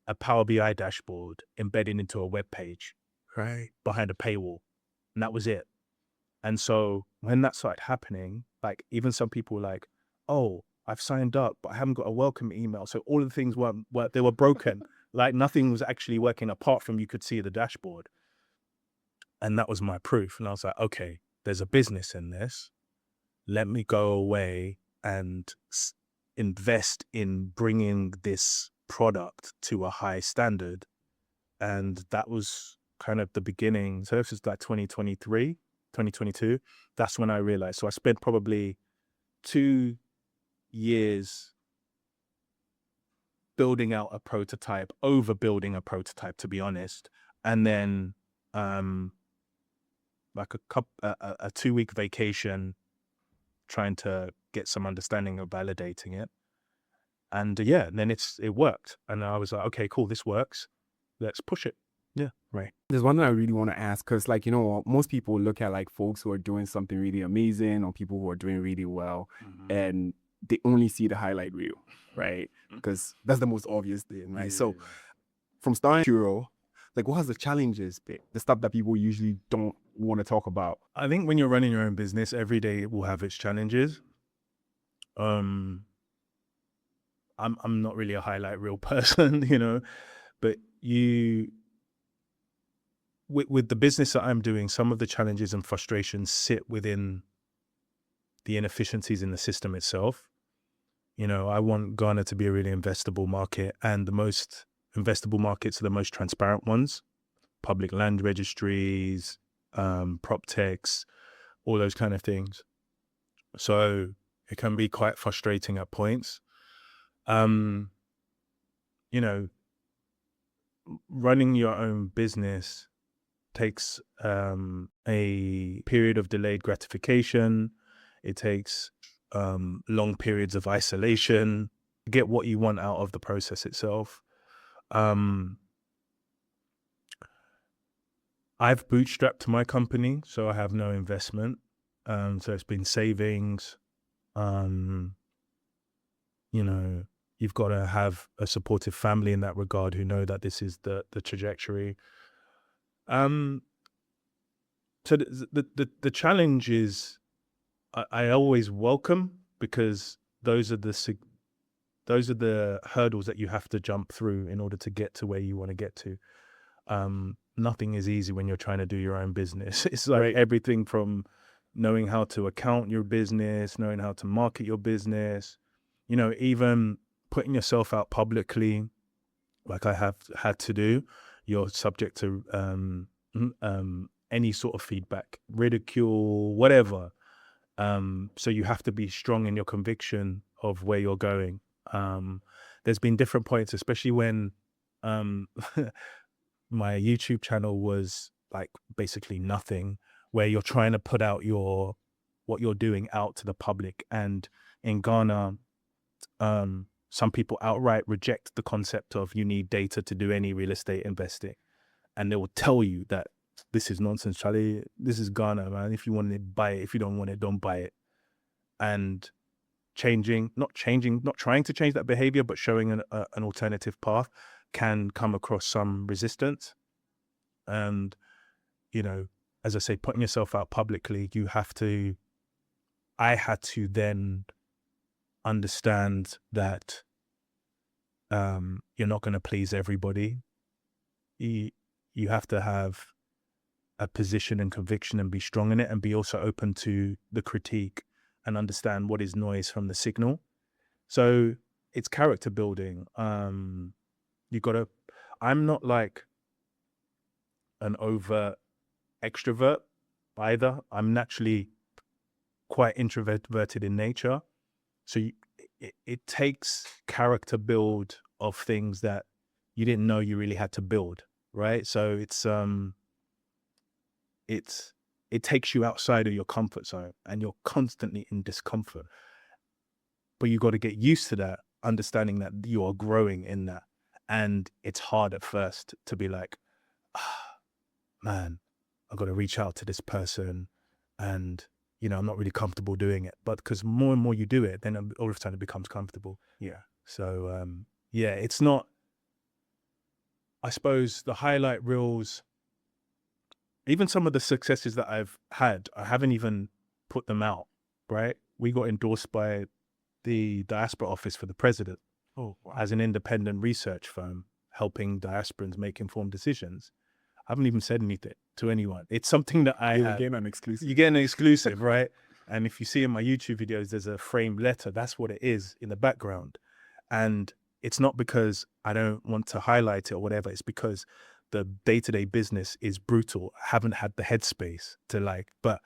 a Power BI dashboard embedded into a web page, right, behind a paywall. And that was it. And so when that started happening, like even some people were like, oh, I've signed up, but I haven't got a welcome email. So all of the things they were broken. Like nothing was actually working apart from you could see the dashboard. And that was my proof. And I was like, okay, there's a business in this. Let me go away and invest in bringing this product to a high standard. And that was kind of the beginning. So this is like 2023, 2022. That's when I realized. So I spent probably 2 years building out a prototype, overbuilding a prototype, to be honest. And then like a 2-week vacation, trying to get some understanding of validating it. And yeah, and then it worked. And I was like, okay, cool, this works. Let's push it. Yeah, right. There's one that I really want to ask, because like, you know, most people look at like folks who are doing something really amazing or people who are doing really well, and they only see the highlight reel, right? Because that's the most obvious thing, right? So from starting Kuro, like what has the challenges been? The stuff that people usually don't want to talk about. I think when you're running your own business, every day will have its challenges. I'm not really a highlight reel person, you know, but with the business that I'm doing, some of the challenges and frustrations sit within the inefficiencies in the system itself. You know, I want Ghana to be a really investable market, and the most investable markets are the most transparent ones. Public land registries, prop techs, all those kind of things. So it can be quite frustrating at points. You know, running your own business takes a period of delayed gratification. It takes long periods of isolation to get what you want out of the process itself. I've bootstrapped my company, so I have no investment. So it's been savings. You know, you've got to have a supportive family in that regard who know that this is the trajectory. So the challenge is I always welcome, because those are the hurdles that you have to jump through in order to get to where you want to get to. Nothing is easy when you're trying to do your own business. It's like everything from knowing how to account your business, knowing how to market your business, you know, even putting yourself out publicly, like I have had to do. You're subject to any sort of feedback, ridicule, whatever. So you have to be strong in your conviction of where you're going. There's been different points, especially when my YouTube channel was like basically nothing, where you're trying to put out what you're doing out to the public. And in Ghana, some people outright reject the concept of you need data to do any real estate investing. And they will tell you that this is nonsense, Charlie. This is Ghana, man. If you want it, buy it. If you don't want it, don't buy it. And not trying to change that behavior, but showing an alternative path can come across some resistance. And, you know, as I say, putting yourself out publicly, I had to then understand that You're not going to please everybody. You have to have a position and conviction and be strong in it, and be also open to the critique and understand what is noise from the signal. So it's character building. You gotta, I'm not like an overt extrovert either. I'm naturally quite introverted in nature. So it takes character build of things that you didn't know you really had to build, right? So it takes you outside of your comfort zone, and you're constantly in discomfort. But you got to get used to that, understanding that you are growing in that. And it's hard at first to be like, man, I've got to reach out to this person, and I'm not really comfortable doing it. But because more and more you do it, then all of a sudden it becomes comfortable. Yeah. So yeah, it's not, I suppose the highlight reels, even some of the successes that I've had, I haven't even put them out, right? We got endorsed by the Diaspora office for the president as an independent research firm, helping diasporans make informed decisions. I haven't even said anything to anyone. It's something that You get an exclusive. You get an exclusive, right? And if you see in my YouTube videos, there's a framed letter. That's what it is in the background. And it's not because I don't want to highlight it or whatever. It's because the day-to-day business is brutal. I haven't had the headspace to but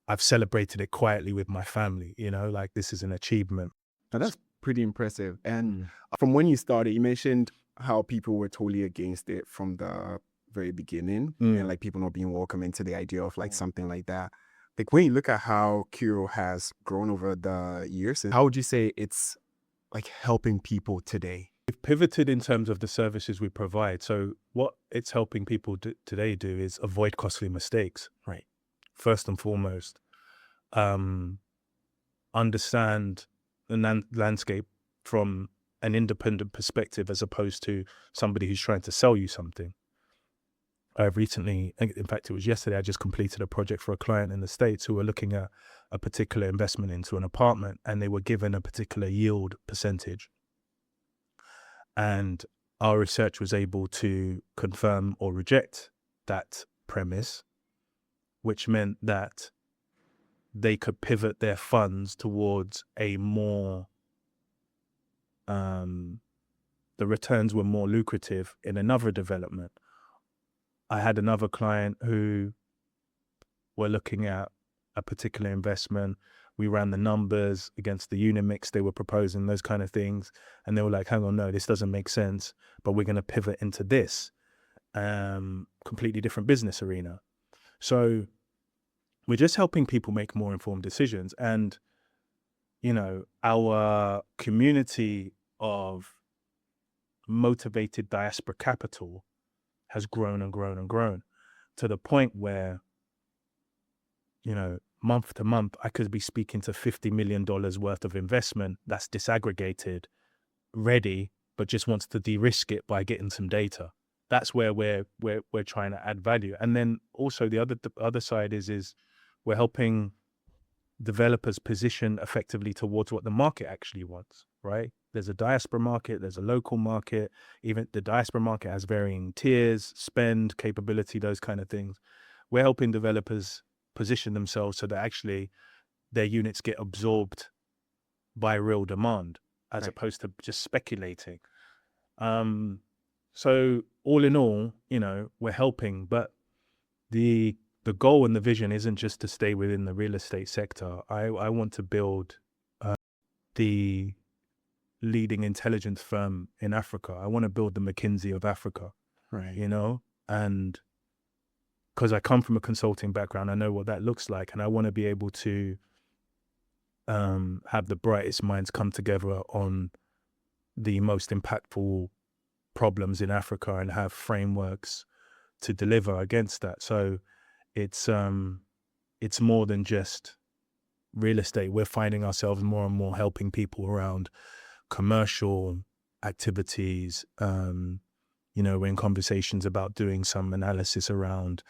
I've celebrated it quietly with my family, like this is an achievement. Now that's pretty impressive. And from when you started, you mentioned how people were totally against it from the very beginning, and like people not being welcome into the idea of like something like that. Like when you look at how Kuro has grown over the years, how would you say it's like helping people today? We've pivoted in terms of the services we provide. So what it's helping people today do is avoid costly mistakes. Right. First and foremost, understand the landscape from an independent perspective, as opposed to somebody who's trying to sell you something. I've recently, in fact, it was yesterday, I just completed a project for a client in the States who were looking at a particular investment into an apartment, and they were given a particular yield percentage. And our research was able to confirm or reject that premise, which meant that they could pivot their funds towards a more, the returns were more lucrative in another development. I had another client who were looking at a particular investment. We ran the numbers against the unit mix they were proposing, those kind of things. And they were like, hang on, no, this doesn't make sense, but we're going to pivot into this completely different business arena. So we're just helping people make more informed decisions. And, our community of motivated diaspora capital has grown and grown and grown to the point where, month to month, I could be speaking to $50 million worth of investment that's disaggregated, ready, but just wants to de-risk it by getting some data. That's where we're trying to add value. And then also the other side is we're helping developers position effectively towards what the market actually wants, right? There's a diaspora market, there's a local market. Even the diaspora market has varying tiers, spend, capability, those kind of things. We're helping developers position themselves so that actually their units get absorbed by real demand, as opposed to just speculating. So all in all, we're helping, but the goal and the vision isn't just to stay within the real estate sector. I want to build the leading intelligence firm in Africa. I want to build the McKinsey of Africa, Right. And because I come from a consulting background, I know what that looks like, and I want to be able to have the brightest minds come together on the most impactful problems in Africa and have frameworks to deliver against that. So it's more than just real estate. We're finding ourselves more and more helping people around commercial activities. We're in conversations about doing some analysis around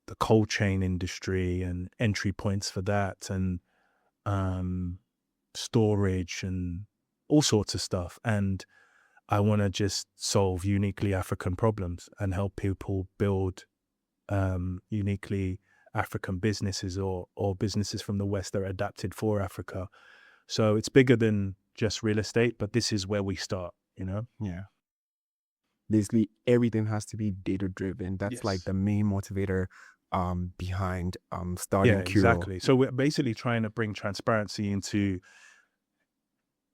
the cold chain industry and entry points for that, and storage and all sorts of stuff. And I want to just solve uniquely African problems and help people build uniquely African businesses or businesses from the West that are adapted for Africa. So it's bigger than just real estate, but this is where we start, you know? Yeah. Basically, everything has to be data driven. That's like Yes. the main motivator behind Yeah, starting Kuro. exactly. So we're basically trying to bring transparency into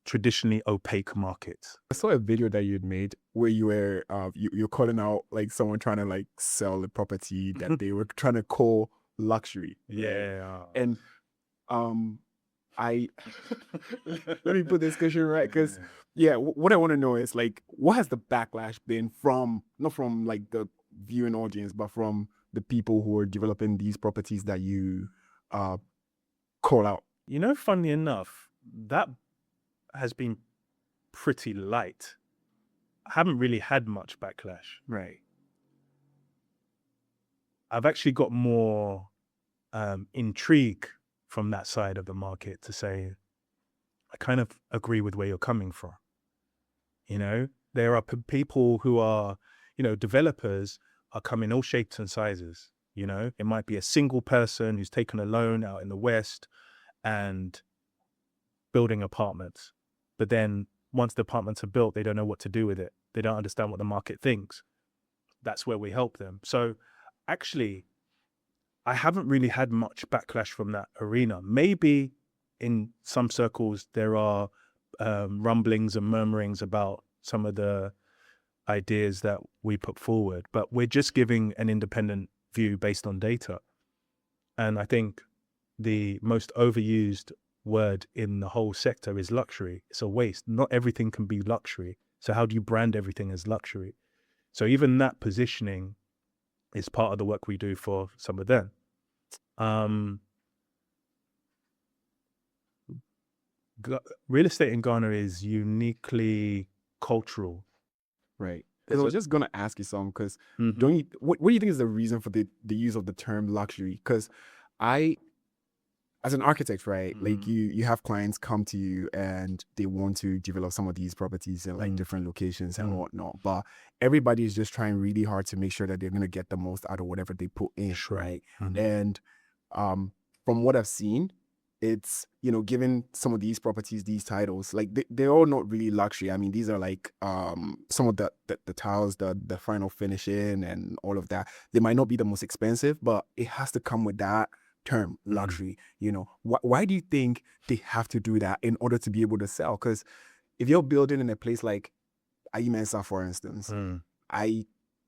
traditionally opaque markets. I saw a video that you'd made where you were you're calling out like someone trying to like sell a property that they were trying to call luxury. right? Yeah. And I let me put this question right, because what I want to know is like, what has the backlash been from, not from like the viewing audience, but from the people who are developing these properties that you call out? You know, funnily enough, that has been pretty light. I haven't really had much backlash. Right. I've actually got more intrigue from that side of the market to say, I kind of agree with where you're coming from. You know, there are people who are, you know, developers are coming all shapes and sizes. You know, it might be a single person who's taken a loan out in the West and building apartments. But then once the apartments are built, they don't know what to do with it. They don't understand what the market thinks. That's where we help them. So actually, I haven't really had much backlash from that arena. Maybe in some circles, there are rumblings and murmurings about some of the ideas that we put forward, but we're just giving an independent view based on data. And I think the most overused word in the whole sector is luxury. It's a waste. Not everything can be luxury. So how do you brand everything as luxury? So even that positioning is part of the work we do for some of them. Real estate in Ghana is uniquely cultural. Right. Because I was just gonna ask you something, because don't you what do you think is the reason for the use of the term luxury? Because as an architect, right, like you have clients come to you and they want to develop some of these properties in like different locations and whatnot, but everybody is just trying really hard to make sure that they're gonna get the most out of whatever they put in, right? And from what I've seen, it's, you know, given some of these properties these titles, like they're all not really luxury. I mean, these are like some of the tiles, the final finishing and all of that. They might not be the most expensive, but it has to come with that term luxury. You know, why do you think they have to do that in order to be able to sell? Because if you're building in a place like Ayimensa, for instance, I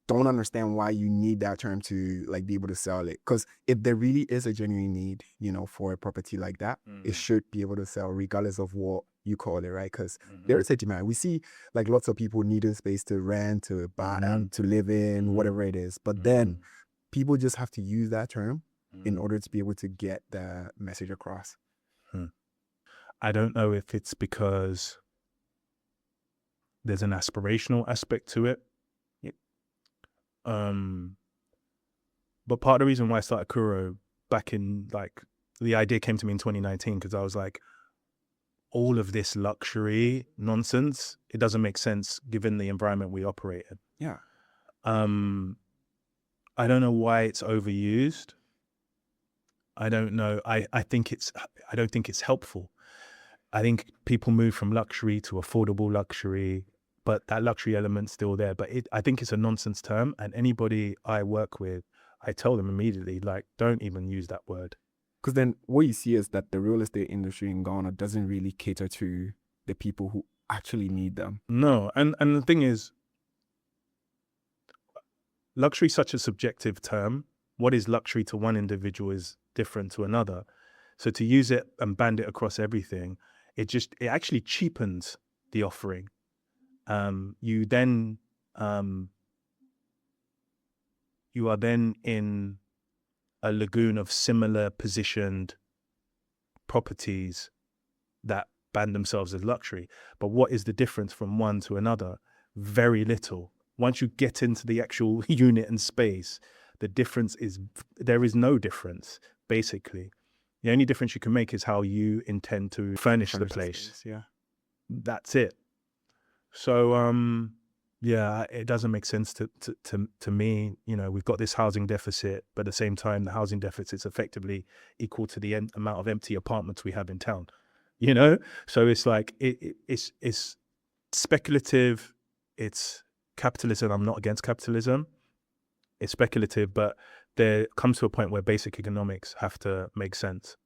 don't understand why you need that term to like be able to sell it. Because if there really is a genuine need, you know, for a property like that, it should be able to sell regardless of what you call it, right? Because there is a demand. We see like lots of people needing space to rent, to buy, to live in, whatever it is. But then people just have to use that term in order to be able to get the message across. I don't know if it's because there's an aspirational aspect to it. But part of the reason why I started Kuro back in, like, the idea came to me in 2019 because I was like, all of this luxury nonsense, it doesn't make sense given the environment we operate in. Yeah. I don't know why it's overused. I don't know. I don't think it's helpful. I think people move from luxury to affordable luxury, but that luxury element's still there. But I think it's a nonsense term, and anybody I work with, I tell them immediately, like, don't even use that word. Because then what you see is that the real estate industry in Ghana doesn't really cater to the people who actually need them. No, and the thing is, luxury is such a subjective term. What is luxury to one individual is different to another. So to use it and band it across everything, it actually cheapens the offering. You are then in a lagoon of similar positioned properties that band themselves as luxury. But what is the difference from one to another? Very little. Once you get into the actual unit and space, the difference is, there is no difference, basically. The only difference you can make is how you intend to furnish the place. Space, yeah. That's it. So yeah, it doesn't make sense to me. You know, we've got this housing deficit, but at the same time, the housing deficit's effectively equal to the amount of empty apartments we have in town. You know, so it's like it's speculative. It's capitalism. I'm not against capitalism. It's speculative, but there comes to a point where basic economics have to make sense,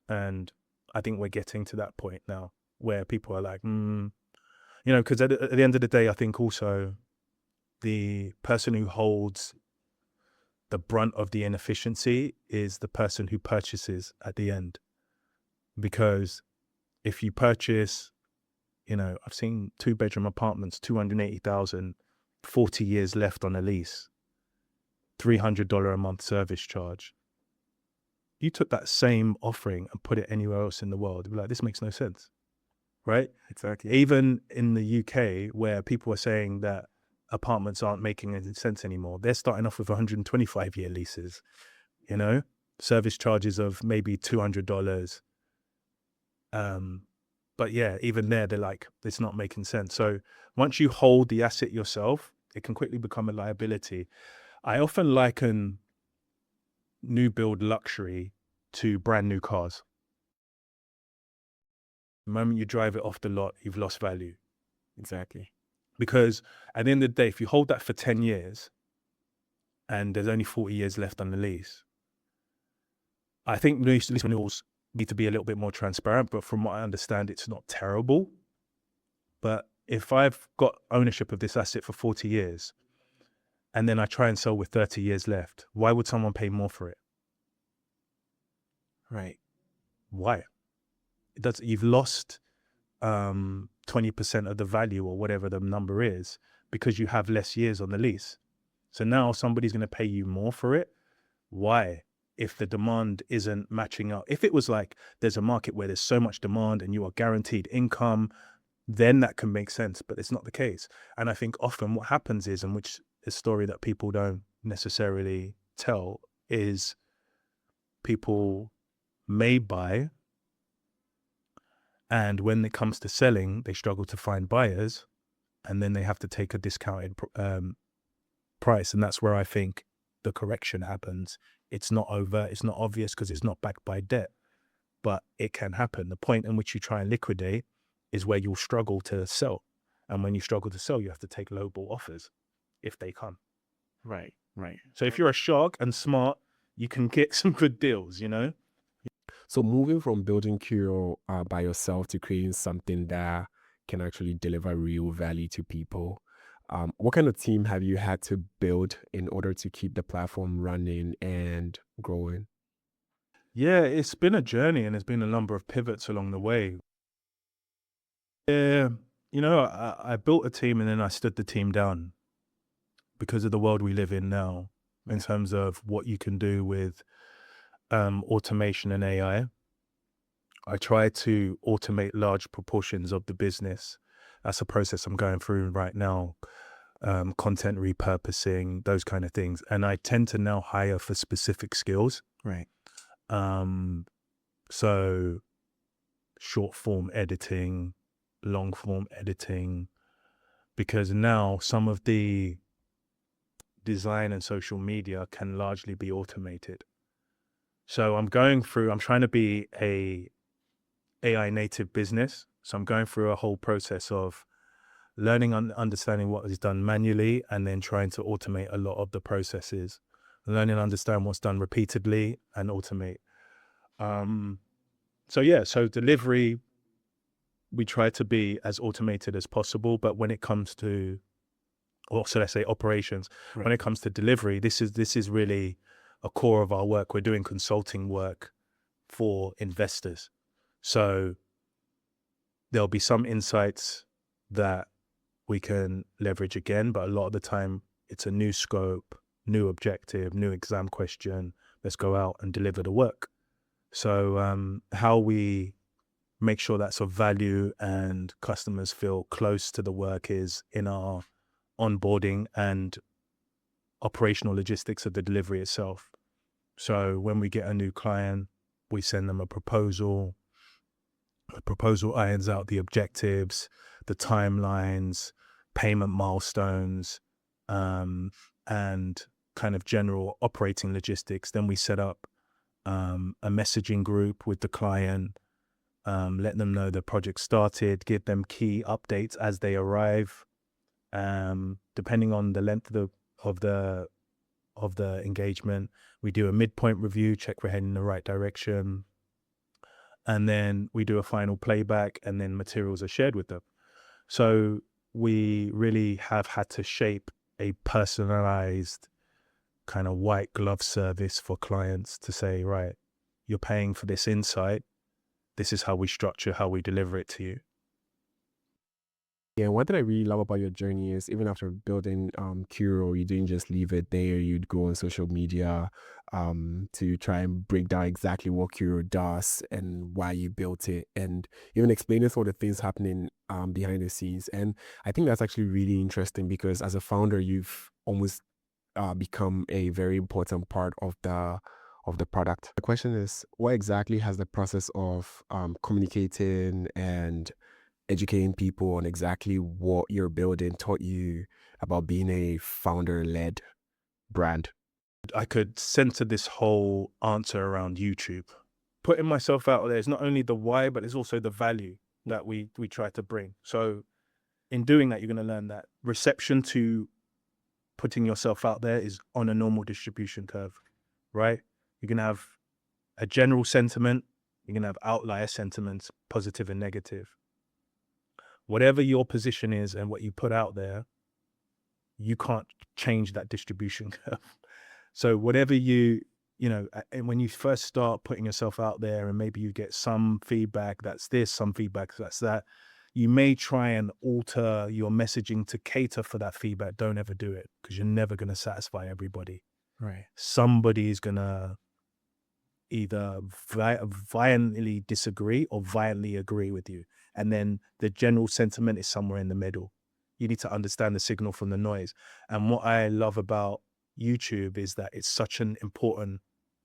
and I think we're getting to that point now where people are like, you know, because at the end of the day, I think also the person who holds the brunt of the inefficiency is the person who purchases at the end. Because if you purchase, you know, I've seen 2-bedroom apartments, 280,000, 40 years left on a lease, $300 a month service charge. You took that same offering and put it anywhere else in the world, you'd be like, this makes no sense, right? Exactly. Even in the UK, where people are saying that apartments aren't making any sense anymore, they're starting off with 125-year leases, you know, service charges of maybe $200. But yeah, even there, they're like, it's not making sense. So once you hold the asset yourself, it can quickly become a liability. I often liken new build luxury to brand new cars. The moment you drive it off the lot, you've lost value. Exactly. Because at the end of the day, if you hold that for 10 years and there's only 40 years left on the lease, I think lease renewals need to be a little bit more transparent, but from what I understand, it's not terrible. But if I've got ownership of this asset for 40 years and then I try and sell with 30 years left, why would someone pay more for it? Right. Why? You've lost 20% of the value or whatever the number is because you have less years on the lease. So now somebody's going to pay you more for it. Why? If the demand isn't matching up. If it was like there's a market where there's so much demand and you are guaranteed income, then that can make sense, but it's not the case. And I think often what happens is, and which is a story that people don't necessarily tell, is people may buy, and when it comes to selling, they struggle to find buyers, and then they have to take a discounted price. And that's where I think the correction happens. It's not overt, it's not obvious because it's not backed by debt, but it can happen. The point in which you try and liquidate is where you'll struggle to sell. And when you struggle to sell, you have to take lowball offers if they come. Right. Right. So if you're a shark and smart, you can get some good deals, you know? So moving from building Kuro by yourself to creating something that can actually deliver real value to people, what kind of team have you had to build in order to keep the platform running and growing? Yeah, it's been a journey and there's been a number of pivots along the way. Yeah, you know, I built a team and then I stood the team down because of the world we live in now in terms of what you can do with automation and AI. I try to automate large proportions of the business. That's a process I'm going through right now. Content repurposing, those kind of things. And I tend to now hire for specific skills. Right. So short form editing, long form editing, because now some of the design and social media can largely be automated. So I'm trying to be a AI native business. So I'm going through a whole process of learning and understanding what is done manually and then trying to automate a lot of the processes, learning and understand what's done repeatedly and automate. So delivery, we try to be as automated as possible, but when it comes to, or so let's say operations, when it comes to delivery, this is really a core of our work. We're doing consulting work for investors. So there'll be some insights that we can leverage again, but a lot of the time it's a new scope, new objective, new exam question. Let's go out and deliver the work. So how we make sure that's of value and customers feel close to the work is in our onboarding and operational logistics of the delivery itself. So when we get a new client, we send them a proposal. The proposal irons out the objectives, the timelines, payment milestones, and kind of general operating logistics. Then we set up a messaging group with the client, let them know the project started, give them key updates as they arrive. Depending on the length of the engagement, we do a midpoint review, check we're heading in the right direction, and then we do a final playback, and then materials are shared with them. So we really have had to shape a personalized kind of white glove service for clients to say, right, you're paying for this insight. This is how we structure, how we deliver it to you. Yeah, what did I really love about your journey is even after building Kuro, you didn't just leave it there. You'd go on social media to try and break down exactly what Kuro does and why you built it, and even explaining some of the things happening behind the scenes. And I think that's actually really interesting because as a founder, you've almost become a very important part of the product. The question is, what exactly has the process of communicating and educating people on exactly what you're building taught you about being a founder-led brand? I could center this whole answer around YouTube. Putting myself out there is not only the why, but it's also the value that we try to bring. So in doing that, you're going to learn that reception to putting yourself out there is on a normal distribution curve, right? You're going to have a general sentiment. You're going to have outlier sentiments, positive and negative. Whatever your position is and what you put out there, you can't change that distribution curve. So whatever and when you first start putting yourself out there and maybe you get some feedback that's this, some feedback that's that, you may try and alter your messaging to cater for that feedback. Don't ever do it, because you're never going to satisfy everybody. Right. Somebody is going to either violently disagree or violently agree with you. And then the general sentiment is somewhere in the middle. You need to understand the signal from the noise. And what I love about YouTube is that it's such an important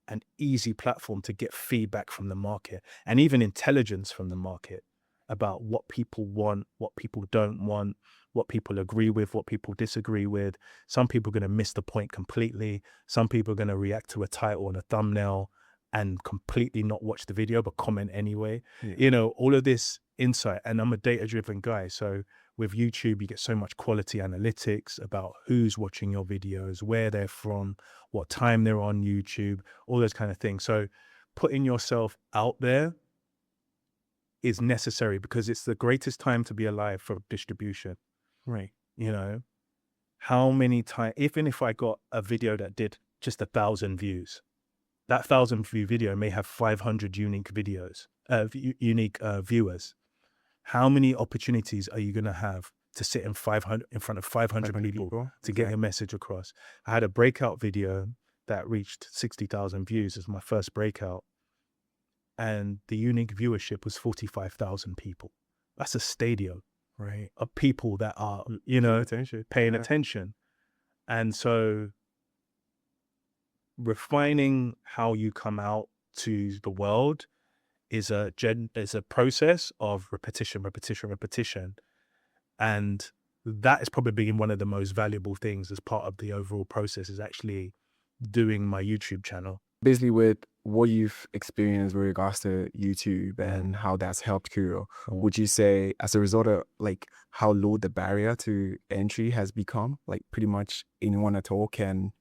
and easy platform to get feedback from the market and even intelligence from the market about what people want, what people don't want, what people agree with, what people disagree with. Some people are going to miss the point completely. Some people are going to react to a title and a thumbnail and completely not watch the video, but comment anyway. Yeah. All of this insight. And I'm a data-driven guy. So with YouTube, you get so much quality analytics about who's watching your videos, where they're from, what time they're on YouTube, all those kind of things. So putting yourself out there is necessary because it's the greatest time to be alive for distribution. Right. How many times, even if I got a video that did just 1,000 views, that 1,000 view video may have 500 unique videos, unique viewers. How many opportunities are you going to have to sit in front of 500 people to get your message across? I had a breakout video that reached 60,000 views as my first breakout, and the unique viewership was 45,000 people. That's a stadium, right, of people that are, paying attention. And so refining how you come out to the world is a process of repetition. And that is probably one of the most valuable things as part of the overall process, is actually doing my YouTube channel. Basically, with what you've experienced with regards to YouTube and how that's helped Kuro, would you say as a result of how low the barrier to entry has become, pretty much anyone at all can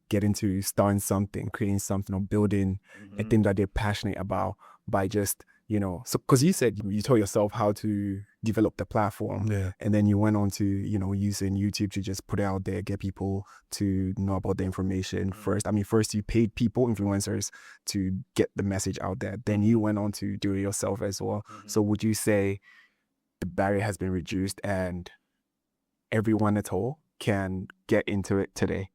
get into starting something, creating something, or building a thing that they're passionate about by just, so because you said you taught yourself how to develop the platform, and then you went on to, using YouTube to just put it out there, get people to know about the information first. I mean, first you paid people, influencers, to get the message out there. Then you went on to do it yourself as well. So would you say the barrier has been reduced and everyone at all can get into it today?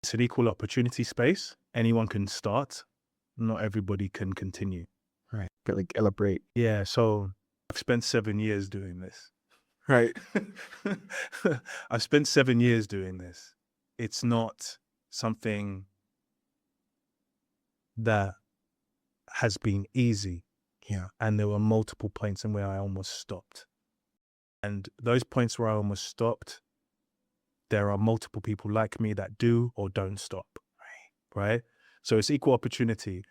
It's an equal opportunity space. Anyone can start. Not everybody can continue. Right. But elaborate. Yeah. So I've spent 7 years doing this. Right. I've spent 7 years doing this. It's not something that has been easy. Yeah. And there were multiple points in where I almost stopped. And those points where I almost stopped, there are multiple people like me that do or don't stop. Right? So it's equal opportunity.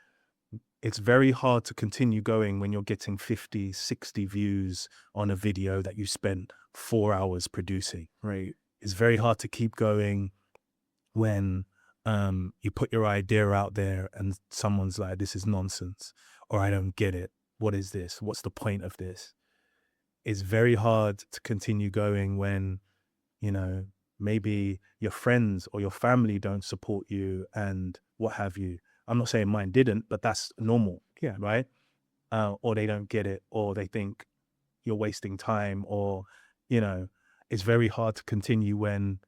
It's very hard to continue going when you're getting 50, 60 views on a video that you spent 4 hours producing. Right. It's very hard to keep going when you put your idea out there and someone's like, this is nonsense, or I don't get it. What is this? What's the point of this? It's very hard to continue going when, you know, maybe your friends or your family don't support you and what have you. I'm not saying mine didn't, but that's normal. Yeah. Right? Or they don't get it, or they think you're wasting time, or, you know, it's very hard to continue when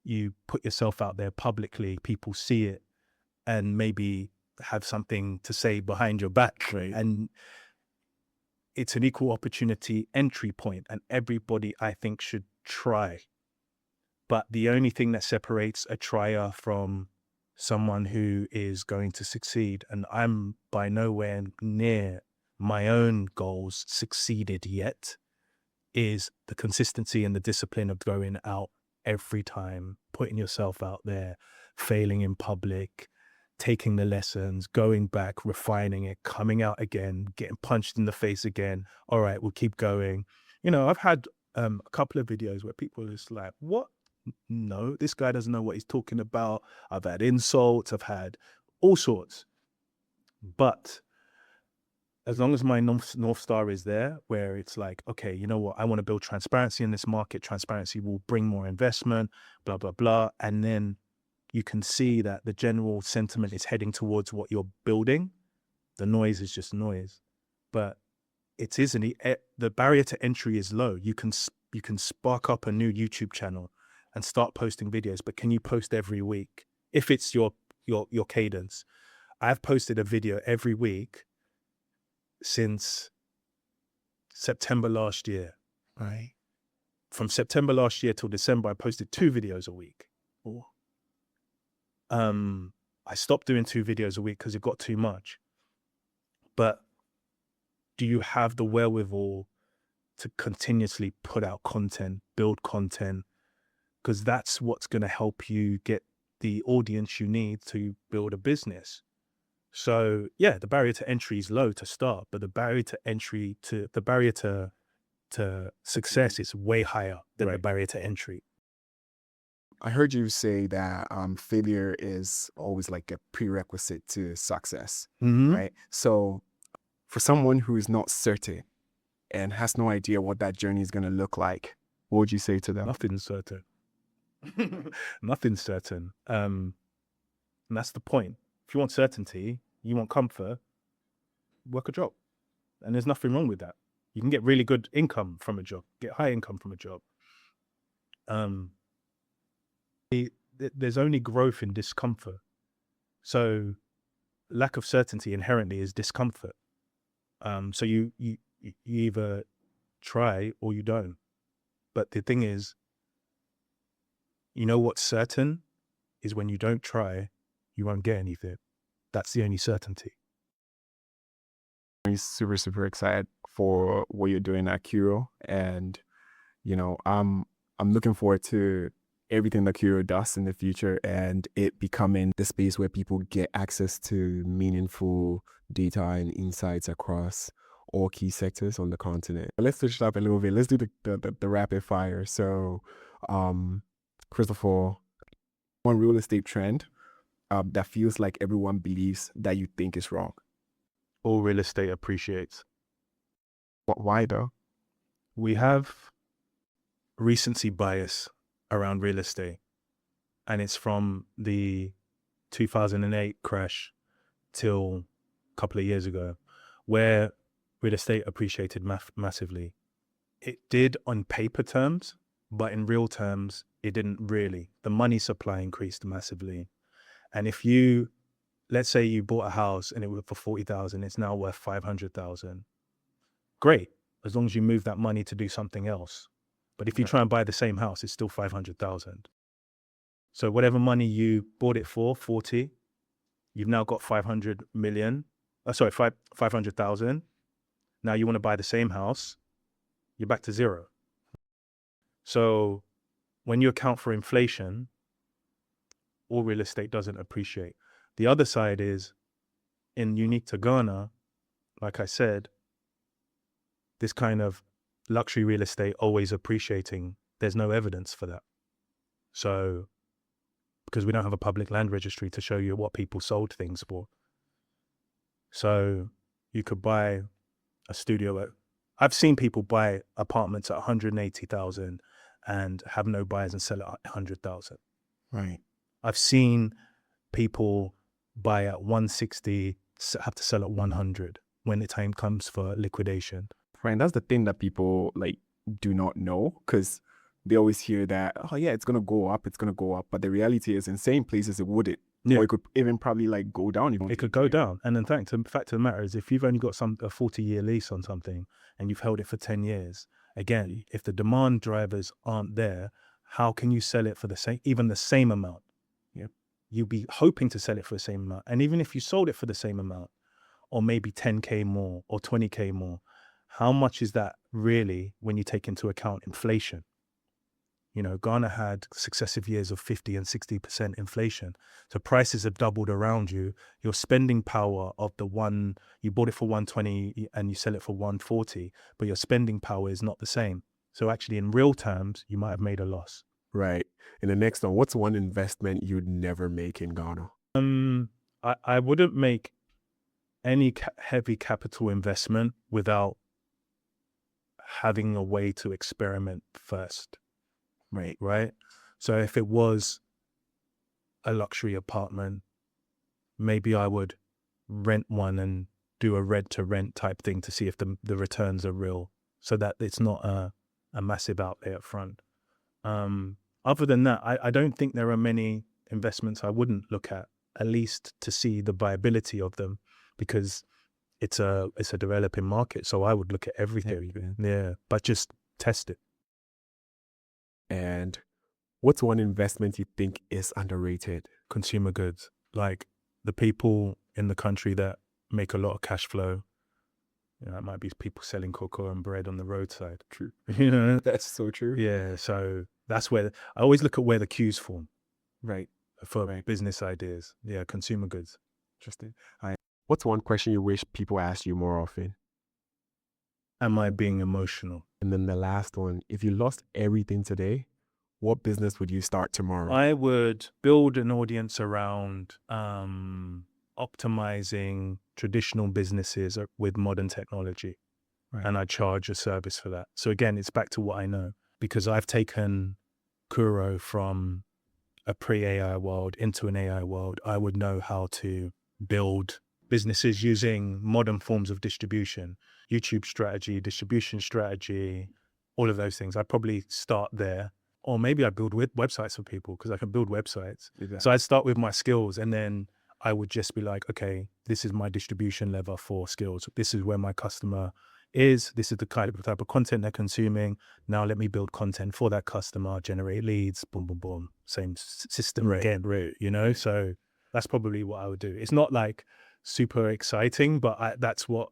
you put yourself out there publicly, people see it and maybe have something to say behind your back. Right. And it's an equal opportunity entry point, and everybody, I think, should try. But the only thing that separates a trier from someone who is going to succeed, and I'm by nowhere near my own goals succeeded yet, is the consistency and the discipline of going out every time, putting yourself out there, failing in public, taking the lessons, going back, refining it, coming out again, getting punched in the face again. All right, we'll keep going. You know, I've had a couple of videos where people are just like, what? No, this guy doesn't know what he's talking about. I've had insults, I've had all sorts. But as long as my North Star is there, where it's like, okay, you know what, I want to build transparency in this market. Transparency will bring more investment, blah, blah, blah. And then you can see that the general sentiment is heading towards what you're building. The noise is just noise. But it isn't, the barrier to entry is low. You can spark up a new YouTube channel and start posting videos, but can you post every week? If it's your cadence. I've posted a video every week since September last year. Right. From September last year till December, I posted 2 videos a week. I stopped doing 2 videos a week because it got too much. But do you have the wherewithal to continuously put out content, build content? Because that's what's going to help you get the audience you need to build a business. So yeah, the barrier to entry is low to start, but the barrier to success is way higher than the barrier to entry. I heard you say that failure is always like a prerequisite to success, right? So for someone who is not certain and has no idea what that journey is going to look like, what would you say to them? Nothing's certain. Nothing's certain. And that's the point. If you want certainty, you want comfort, work a job. And there's nothing wrong with that. You can get really good income from a job, get high income from a job. There's only growth in discomfort. So lack of certainty inherently is discomfort. So you either try or you don't. But the thing is, you know what's certain is when you don't try, you won't get anything. That's the only certainty. I'm super, super excited for what you're doing at Kuro. And, you know, I'm looking forward to everything that Kuro does in the future and it becoming the space where people get access to meaningful data and insights across all key sectors on the continent. Let's switch it up a little bit. Let's do the rapid fire. So, first of all, one real estate trend that feels like everyone believes that you think is wrong. All real estate appreciates. Why though? We have recency bias around real estate, and it's from the 2008 crash till a couple of years ago, where real estate appreciated massively. It did on paper terms, but in real terms, it didn't really. The money supply increased massively. And if you, let's say you bought a house and it was for 40,000, it's now worth 500,000. Great, as long as you move that money to do something else. But if you try and buy the same house, it's still 500,000. So whatever money you bought it for, 40, you've now got 500 million 500,000. Now you want to buy the same house, you're back to zero. So when you account for inflation, all real estate doesn't appreciate. The other side is, unique to Ghana, like I said, this kind of luxury real estate always appreciating, there's no evidence for that. So, because we don't have a public land registry to show you what people sold things for. So you could buy a studio. I've seen people buy apartments at 180,000 and have no buyers and sell it at 100,000. Right. I've seen people buy at 160, have to sell at 100 when the time comes for liquidation. Right. And that's the thing that people like do not know, because they always hear that, oh yeah, it's going to go up. But the reality is in same places it wouldn't. Yeah. Or it could even probably like go down. It could go down. And in fact, the fact of the matter is, if you've only got a 40-year lease on something and you've held it for 10 years, again, if the demand drivers aren't there, how can you sell it for even the same amount? Yep. You'd be hoping to sell it for the same amount. And even if you sold it for the same amount, or maybe 10K more or 20K more, how much is that really when you take into account inflation? You know, Ghana had successive years of 50 and 60% inflation. So prices have doubled around you. Your spending power of you bought it for 120 and you sell it for 140, but your spending power is not the same. So actually in real terms, you might have made a loss. Right. And the next one, what's one investment you'd never make in Ghana? I wouldn't make any heavy capital investment without having a way to experiment first. Right. So if it was a luxury apartment, maybe I would rent one and do a rent to rent type thing to see if the returns are real, so that it's not a massive outlay up front. Other than that, I don't think there are many investments I wouldn't look at least to see the viability of them, because it's a developing market. So I would look at everything. Yeah, but just test it. And what's one investment you think is underrated? Consumer goods, like the people in the country that make a lot of cash flow. You know, it might be people selling cocoa and bread on the roadside. True. You know, That's so true. yeah. So that's where I always look at where the queues form. Right. For business ideas. Yeah, consumer goods. Interesting. What's one question you wish people ask you more often? Am I being emotional? And then the last one, if you lost everything today, what business would you start tomorrow? I would build an audience around optimizing traditional businesses with modern technology. Right. And I charge a service for that. So again, it's back to what I know, because I've taken Kuro from a pre-AI world into an AI world. I would know how to build businesses using modern forms of distribution, YouTube strategy, distribution strategy, all of those things. I'd probably start there. Or maybe I build websites for people, because I can build websites. Exactly. So I'd start with my skills, and then I would just be like, okay, this is my distribution lever for skills. This is where my customer is. This is the type of content they're consuming. Now let me build content for that customer, generate leads, boom, boom, boom. Same system again, you know? So that's probably what I would do. It's not like super exciting, but that's what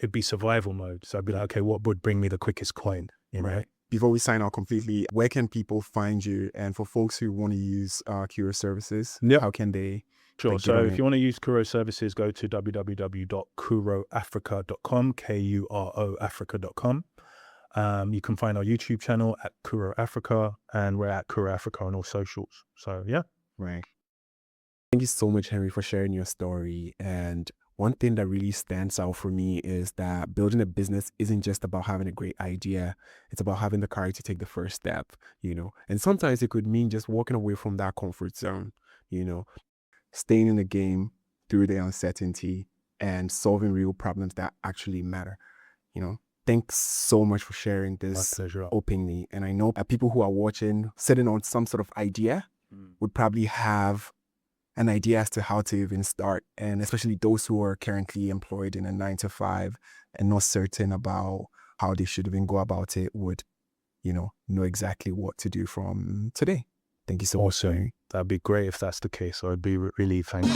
it'd be, survival mode. So I'd be like, okay, what would bring me the quickest coin? You know? Before we sign out completely, where can people find you? And for folks who want to use Kuro services, how can they? Sure. So if you want to use Kuro services, go to www.kuroafrica.com, KURO Africa.com. You can find our YouTube channel at Kuro Africa, and we're at Kuro Africa on all socials. So yeah. Right. Thank you so much, Henry, for sharing your story. And one thing that really stands out for me is that building a business isn't just about having a great idea. It's about having the courage to take the first step, you know. And sometimes it could mean just walking away from that comfort zone, you know, staying in the game through the uncertainty and solving real problems that actually matter, you know. Thanks so much for sharing this openly. And I know that people who are watching, sitting on some sort of idea, would probably have an idea as to how to even start. And especially those who are currently employed in a 9-to-5 and not certain about how they should even go about it would, you know exactly what to do from today. Thank you so much. Awesome. That'd be great if that's the case. I'd be really thankful.